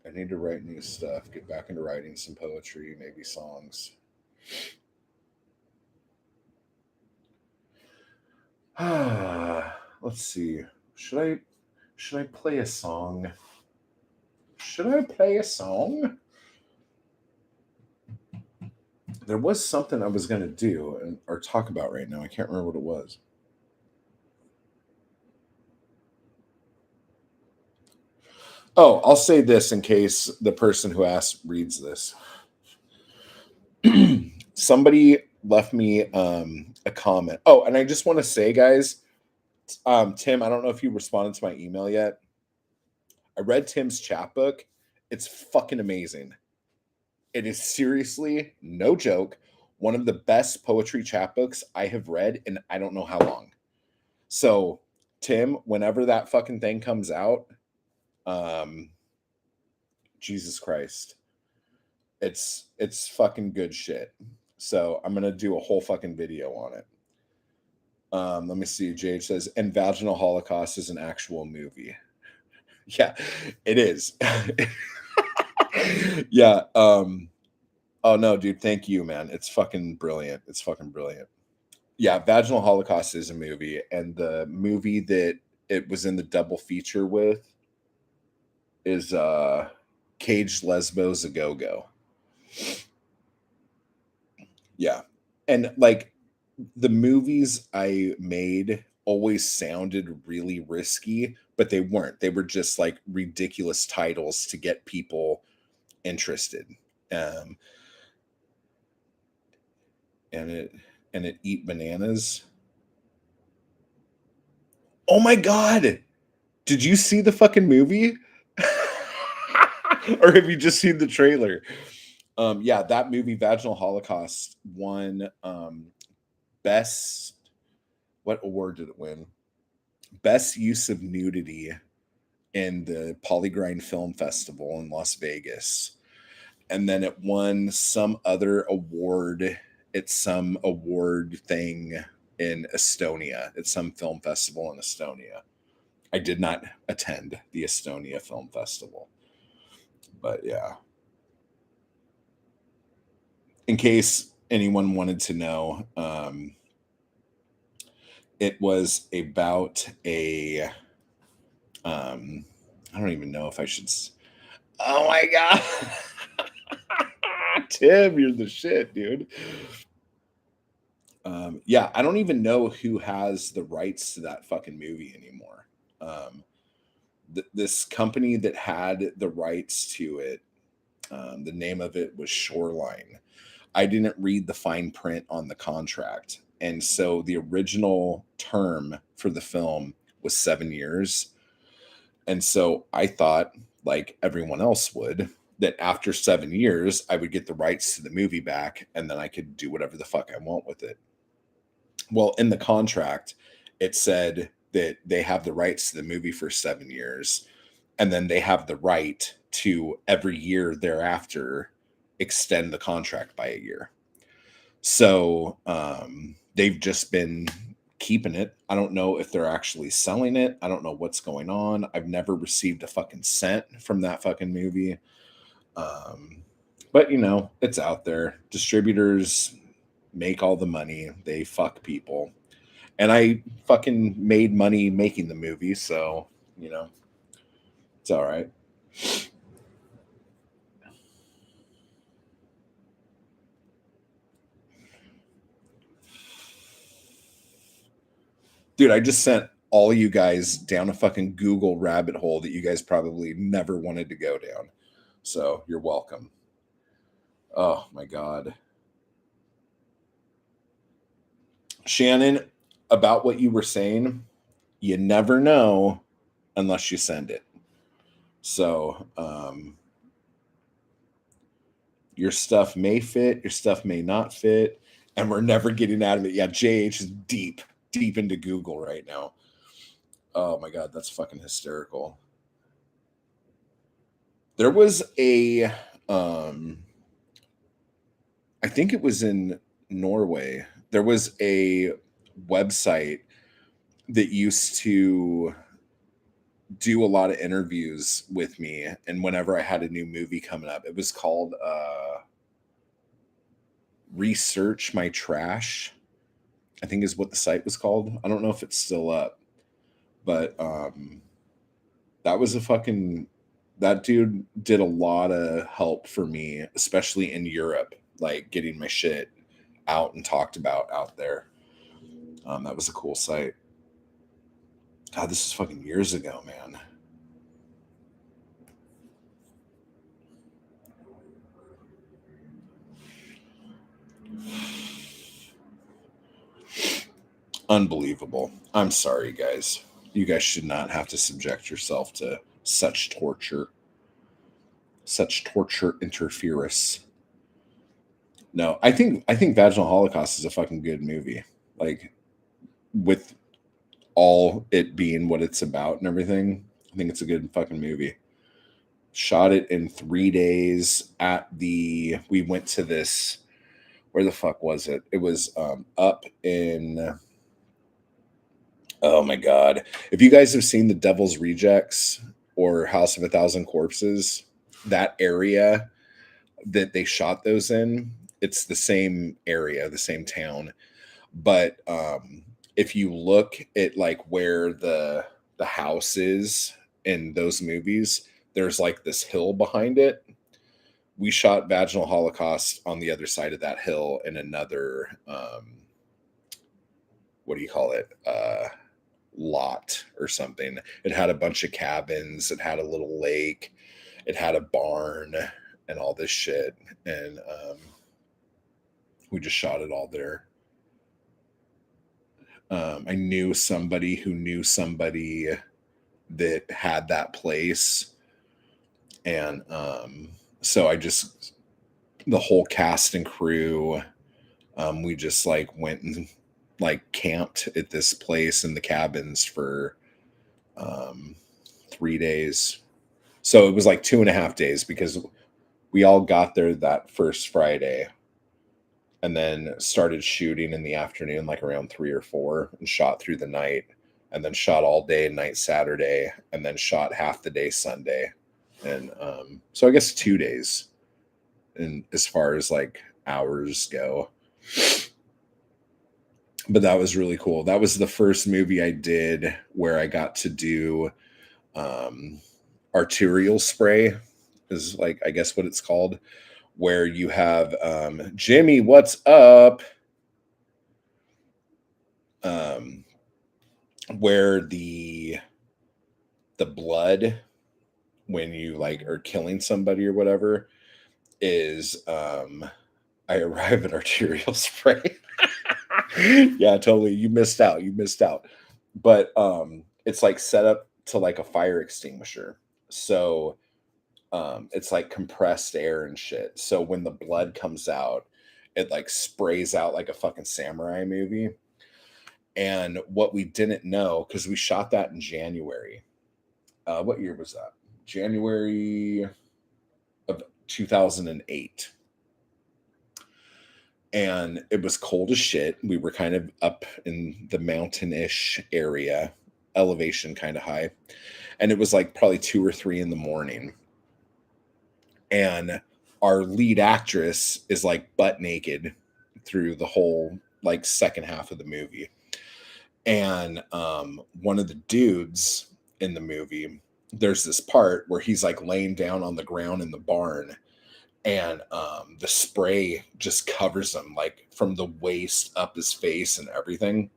Speaker 1: I need to write new stuff, get back into writing some poetry, maybe songs. Let's see. Should I play a song? Should I play a song? There was something I was going to do or talk about right now. I can't remember what it was. Oh, I'll say this in case the person who asked reads this. Somebody left me a comment. Oh, and I just want to say, guys, Tim, I don't know if you responded to my email yet. I read Tim's chapbook. It's fucking amazing. It is seriously, no joke, one of the best poetry chapbooks I have read in I don't know how long. So, Tim, whenever that fucking thing comes out, Jesus Christ, it's fucking good shit. So I'm gonna do a whole fucking video on it. Let me see. Jade says, and Vaginal Holocaust is an actual movie. Yeah, it is. Yeah, oh, no, dude, thank you, man. It's fucking brilliant. It's fucking brilliant. Yeah, Vaginal Holocaust is a movie, and the movie that it was in the double feature with is, Caged Lesbos A Go-Go. Yeah, and, like, the movies I made always sounded really risky, but they weren't. They were just, like, ridiculous titles to get people interested. Um, and it Eat Bananas. Oh my god! Did you see the fucking movie? Or have you just seen the trailer? Yeah, that movie, Vaginal Holocaust, won, best what award did it win? Best use of nudity in the Polygrind Film Festival in Las Vegas. And then it won some other award at some award thing in Estonia, at some film festival in Estonia. I did not attend the Estonia Film Festival, but yeah. In case anyone wanted to know, it was about a I don't even know if I should. Oh my god, Tim, you're the shit, dude. Yeah, I don't even know who has the rights to that fucking movie anymore. Um, this company that had the rights to it, the name of it was Shoreline. I didn't read the fine print on the contract. And so the original term for the film was 7 years. And so I thought, like everyone else would, that after 7 years, I would get the rights to the movie back and then I could do whatever the fuck I want with it. Well, in the contract, it said that they have the rights to the movie for 7 years, and then they have the right to every year thereafter extend the contract by a year. So they've just been keeping it. I don't know if they're actually selling it. I don't know what's going on. I've never received a fucking cent from that fucking movie. Um, but it's out there. Distributors make all the money. They fuck people. And I fucking made money making the movie, so you know it's all right. Dude, I just sent all you guys down a fucking Google rabbit hole that you guys probably never wanted to go down. So you're welcome. Oh my god. Shannon, about what you were saying, you never know unless you send it. So your stuff may fit, your stuff may not fit, and we're never getting out of it. Yeah, JH is deep, deep into Google right now. Oh my god, that's fucking hysterical. There was a I think it was in Norway. There was a website that used to do a lot of interviews with me, and whenever I had a new movie coming up, it was called Research My Trash, I think is what the site was called. I don't know if it's still up, but that was a fucking that dude did a lot of help for me, especially in Europe, like getting my shit out and talked about out there. That was a cool site. God, this is fucking years ago, man. Unbelievable. I'm sorry, guys. You guys should not have to subject yourself to such torture interference. No, I think Vaginal Holocaust is a fucking good movie. Like with all it being what it's about and everything, I think it's a good fucking movie. Shot it in 3 days at the. We went to this. Where the fuck was it? It was up in. Oh my god! If you guys have seen The Devil's Rejects, or House of a Thousand Corpses, that area that they shot those in, it's the same area, the same town. But if you look at like where the house is in those movies, there's like this hill behind it. We shot Vaginal Holocaust on the other side of that hill in another what do you call it? Lot or something. It had a bunch of cabins, it had a little lake, it had a barn and all this shit. And we just shot it all there. I knew somebody who knew somebody that had that place. And so I just, the whole cast and crew, we just like went and like camped at this place in the cabins for 3 days. So it was like 2.5 days because we all got there that first Friday and then started shooting in the afternoon, like around 3 or 4, and shot through the night, and then shot all day and night Saturday, and then shot half the day Sunday. And so I guess 2 days, and as far as like hours go. But that was really cool. That was the first movie I did where I got to do arterial spray, is like I guess what it's called, where you have Jimmy, what's up? Where the blood, when you like are killing somebody or whatever, is I arrive at arterial spray. Yeah, totally. You missed out. You missed out. But it's like set up to like a fire extinguisher. So it's like compressed air and shit. So when the blood comes out, it like sprays out like a fucking samurai movie. And what we didn't know, because we shot that in January. What year was that? January of 2008. And it was cold as shit. We were kind of up in the mountain-ish area, elevation kind of high. And it was like probably 2 or 3 in the morning. And our lead actress is like butt naked through the whole like second half of the movie. And one of the dudes in the movie, there's this part where he's like laying down on the ground in the barn, and the spray just covers him like from the waist up his face and everything.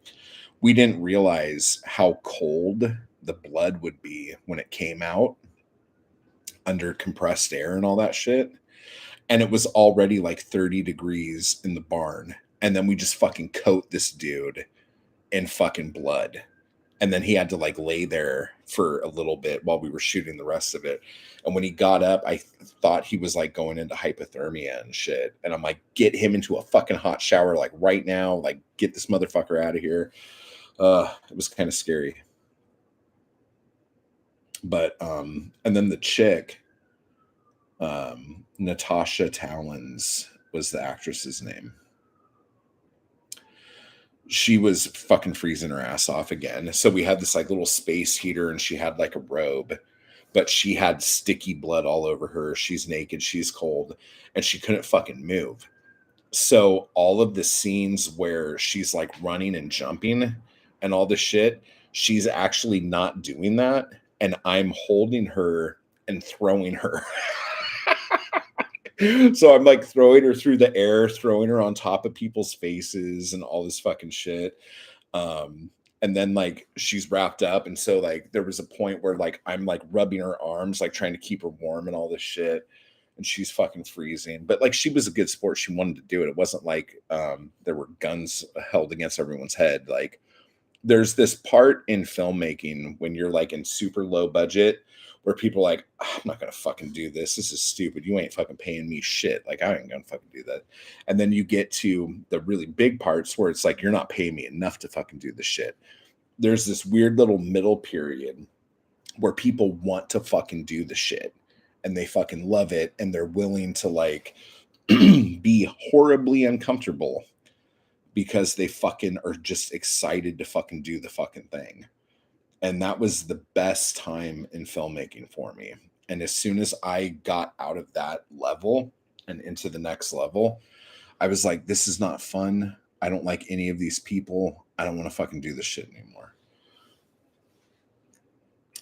Speaker 1: We didn't realize how cold the blood would be when it came out under compressed air and all that shit. And it was already like 30 degrees in the barn. And then we just fucking coat this dude in fucking blood. And then he had to like lay there for a little bit while we were shooting the rest of it. And when he got up, I thought he was like going into hypothermia and shit. And I'm like, get him into a fucking hot shower like right now. Like, get this motherfucker out of here. It was kind of scary. But and then the chick, Natasha Talons was the actress's name. She was fucking freezing her ass off again. So we had this like little space heater, and she had like a robe, but she had sticky blood all over her. She's naked, she's cold, and she couldn't fucking move. So all of the scenes where she's like running and jumping and all the shit, she's actually not doing that. And I'm holding her and throwing her. So I'm like throwing her through the air, throwing her on top of people's faces and all this fucking shit. And then like she's wrapped up. And so like there was a point where like I'm like rubbing her arms, like trying to keep her warm and all this shit. And she's fucking freezing. But like she was a good sport. She wanted to do it. It wasn't like there were guns held against everyone's head. Like there's this part in filmmaking when you're like in super low budget where people are like, "Oh, I'm not gonna fucking do this. This is stupid. You ain't fucking paying me shit. Like I ain't gonna fucking do that." And then you get to the really big parts where it's like you're not paying me enough to fucking do the shit. There's this weird little middle period where people want to fucking do the shit and they fucking love it and they're willing to like be horribly uncomfortable because they fucking are just excited to fucking do the fucking thing. And that was the best time in filmmaking for me. And as soon as I got out of that level and into the next level, I was like, this is not fun. I don't like any of these people. I don't want to fucking do this shit anymore.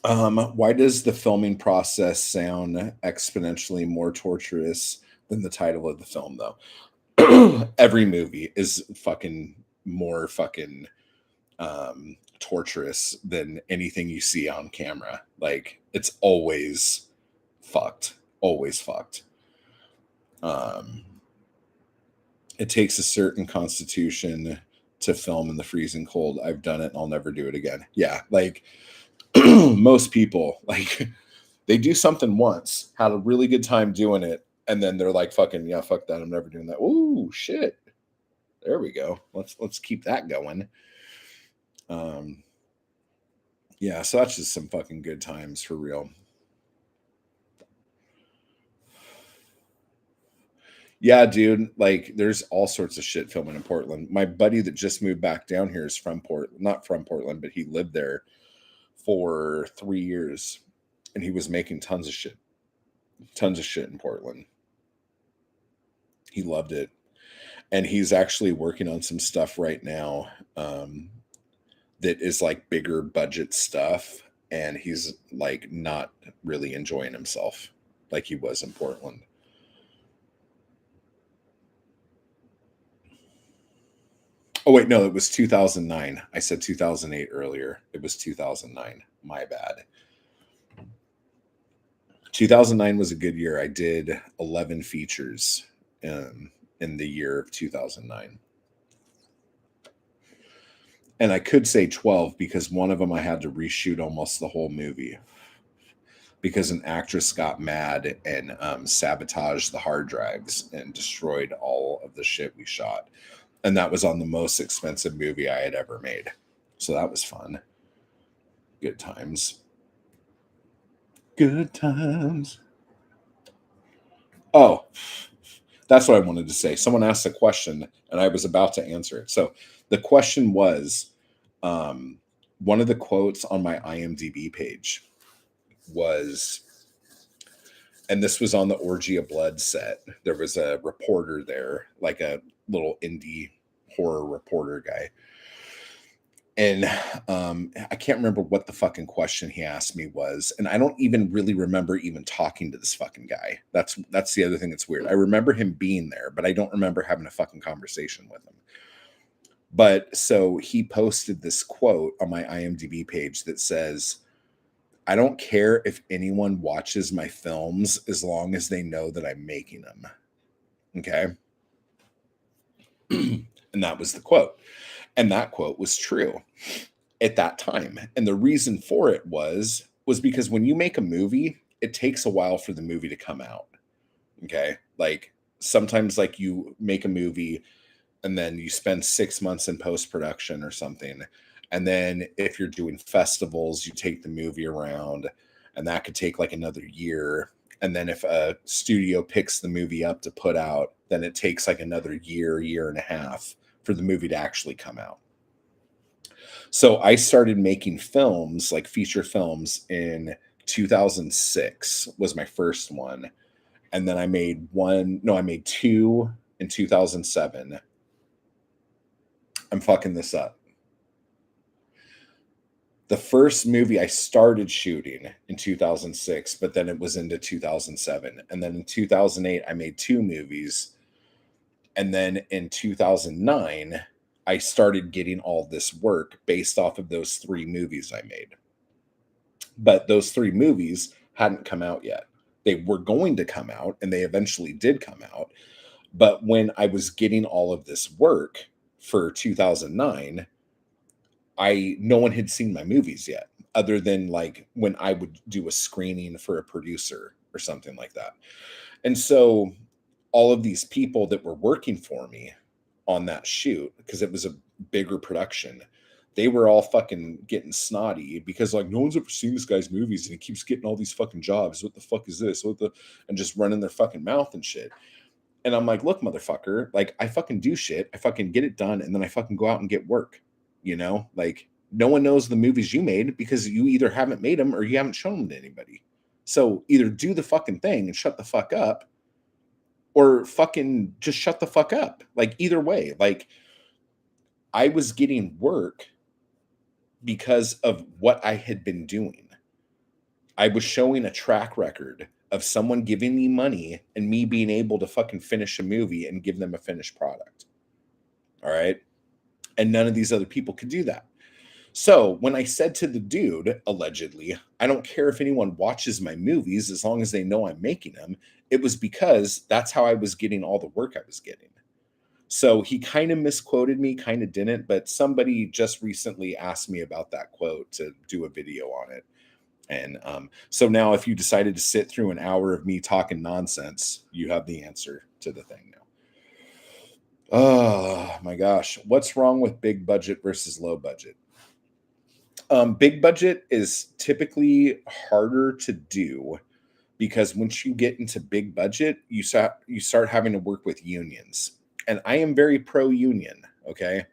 Speaker 1: Why does the filming process sound exponentially more torturous than the title of the film, though? Every movie is fucking more fucking torturous than anything you see on camera. Like, it's always fucked. Um, it takes a certain constitution to film in the freezing cold. I've done it and I'll never do it again. Yeah, like most people, like they do something once, had a really good time doing it, and then they're like, "Fucking yeah, fuck that, I'm never doing that." Ooh, shit. There we go. Let's keep that going. Um, yeah, so that's just some fucking good times for real. Yeah, dude. Like, there's all sorts of shit filming in Portland. My buddy that just moved back down here is from Portland, not from Portland, but he lived there for 3 years, and he was making tons of shit in Portland. He loved it, and he's actually working on some stuff right now that is like bigger budget stuff, and he's like not really enjoying himself like he was in Portland. Oh wait, no, it was 2009. I said 2008 earlier. It was 2009. My bad. 2009 was a good year. I did 11 features in the year of 2009. And I could say 12 because one of them I had to reshoot almost the whole movie because an actress got mad and sabotaged the hard drives and destroyed all of the shit we shot. And that was on the most expensive movie I had ever made. So that was fun. Good times. Good times. Oh, that's what I wanted to say. Someone asked a question and I was about to answer it. So the question was one of the quotes on my IMDb page was, and this was on the Orgy of Blood set. There was a reporter there, like a little indie horror reporter guy. And I can't remember what the fucking question he asked me was, and I don't even really remember even talking to this fucking guy. That's the other thing that's weird. I remember him being there, but I don't remember having a fucking conversation with him. But so he posted this quote on my IMDb page that says, "I don't care if anyone watches my films as long as they know that I'm making them." Okay. And that was the quote. And that quote was true at that time. And the reason for it was because when you make a movie, it takes a while for the movie to come out. Okay? Like sometimes like you make a movie and then you spend 6 months in post production or something. And then if you're doing festivals, you take the movie around and that could take like another year. And then if a studio picks the movie up to put out, then it takes like another year and a half for the movie to actually come out. So I started making films, like feature films in 2006 was my first one. And then I made I made two in 2007. I'm fucking this up. The first movie I started shooting in 2006, but then it was into 2007. And then in 2008, I made two movies. And then in 2009, I started getting all this work based off of those three movies I made. But those three movies hadn't come out yet. They were going to come out, and they eventually did come out. But when I was getting all of this work for 2009, no one had seen my movies yet, other than like when I would do a screening for a producer or something like that. And so all of these people that were working for me on that shoot, because it was a bigger production, they were all fucking getting snotty because like no one's ever seen this guy's movies and he keeps getting all these fucking jobs. What the fuck is this? And just running their fucking mouth and shit. And I'm like, look, motherfucker, like I fucking do shit. I fucking get it done and then I fucking go out and get work. You know, like No one knows the movies you made because you either haven't made them or you haven't shown them to anybody. So either do the fucking thing and shut the fuck up, or fucking just shut the fuck up. Like either way, like I was getting work because of what I had been doing. I was showing a track record of someone giving me money and me being able to fucking finish a movie and give them a finished product. All right. And none of these other people could do that. So when I said to the dude, allegedly, I don't care if anyone watches my movies as long as they know I'm making them, it was because that's how I was getting all the work I was getting. So he kind of misquoted me, kind of didn't, but somebody just recently asked me about that quote to do a video on it. And so now, if you decided to sit through an hour of me talking nonsense, you have the answer to the thing now. Oh my gosh. What's wrong with big budget versus low budget? Big budget is typically harder to do because once you get into big budget, you start having to work with unions. And I am very pro union, okay?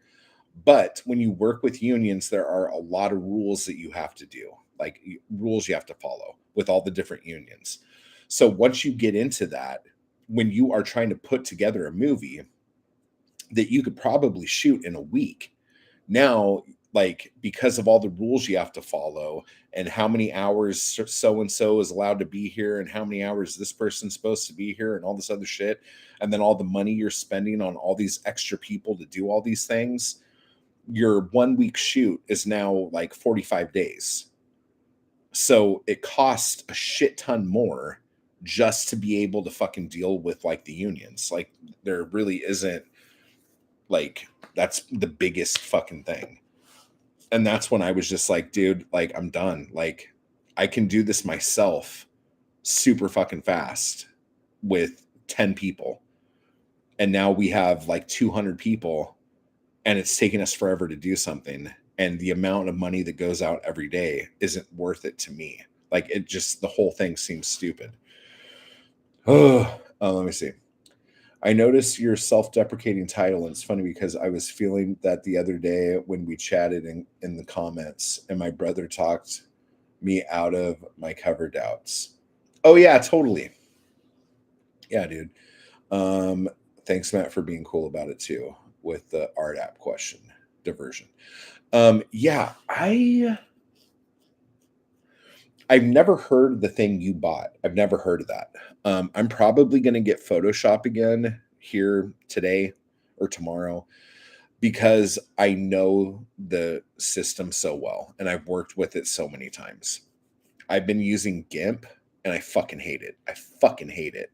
Speaker 1: But when you work with unions, there are a lot of rules that you have to do, like rules you have to follow with all the different unions. So once you get into that, when you are trying to put together a movie that you could probably shoot in a week, now, like because of all the rules you have to follow and how many hours so and so is allowed to be here and how many hours this person's supposed to be here and all this other shit, and then all the money you're spending on all these extra people to do all these things, your 1 week shoot is now like 45 days. So it costs a shit ton more just to be able to fucking deal with like the unions. Like there really isn't, like that's the biggest fucking thing. And that's when I was just like, dude, like I'm done. Like I can do this myself super fucking fast with 10 people. And now we have like 200 people and it's taking us forever to do something. And the amount of money that goes out every day isn't worth it to me. Like it just, the whole thing seems stupid. Let me see. I noticed your self-deprecating title, and it's funny because I was feeling that the other day when we chatted in the comments, and my brother talked me out of my cover doubts. Oh yeah, totally. Yeah, dude. Um, Thanks, Matt, for being cool about it too with the art app question diversion. Yeah, I've never heard of the thing you bought. I've never heard of that. I'm probably going to get Photoshop again here today or tomorrow because I know the system so well and I've worked with it so many times. I've been using GIMP and I fucking hate it. I fucking hate it.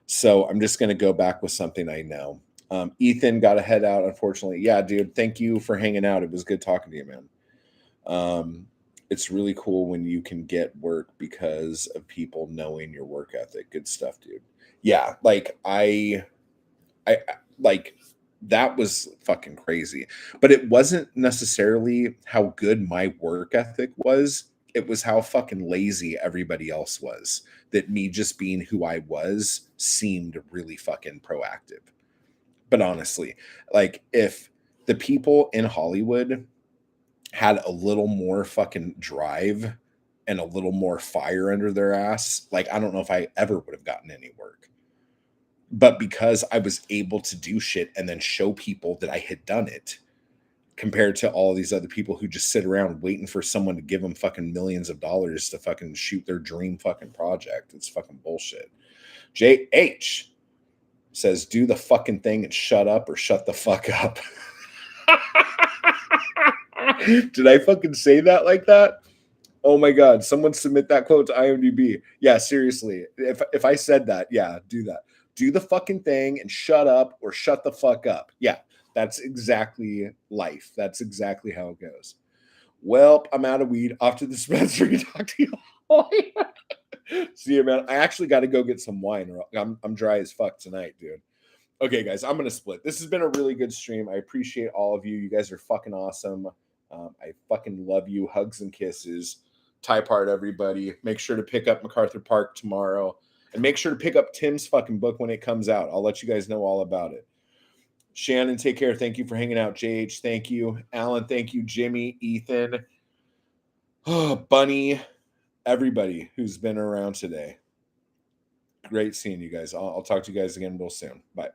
Speaker 1: So I'm just going to go back with something I know. Ethan got to head out, unfortunately. Yeah, dude. Thank you for hanging out. It was good talking to you, man. It's really cool when you can get work because of people knowing your work ethic. Good stuff, dude. Yeah, like I like that was fucking crazy. But it wasn't necessarily how good my work ethic was. It was how fucking lazy everybody else was. That me just being who I was seemed really fucking proactive. But honestly, like if the people in Hollywood had a little more fucking drive and a little more fire under their ass, like I don't know if I ever would have gotten any work. But because I was able to do shit and then show people that I had done it, compared to all these other people who just sit around waiting for someone to give them fucking millions of dollars to fucking shoot their dream fucking project. It's fucking bullshit. JH says, do the fucking thing and shut up or shut the fuck up. Did I fucking say that like that? Oh my god, someone submit that quote to IMDb. Yeah, seriously. If I said that, yeah, do that. Do the fucking thing and shut up or shut the fuck up. Yeah, that's exactly life. That's exactly how it goes. Well, I'm out of weed. Off to the dispensary. Talk to you. See you, man. I actually got to go get some wine. I'm dry as fuck tonight, dude. Okay, guys, I'm gonna split. This has been a really good stream. I appreciate all of you. You guys are fucking awesome. I fucking love you. Hugs and kisses. Tie part, everybody. Make sure to pick up MacArthur Park tomorrow, and make sure to pick up Tim's fucking book when it comes out. I'll let you guys know all about it. Shannon, take care. Thank you for hanging out. JH, thank you. Alan, thank you. Jimmy, Ethan, Bunny, everybody who's been around today. Great seeing you guys. I'll talk to you guys again real soon. Bye.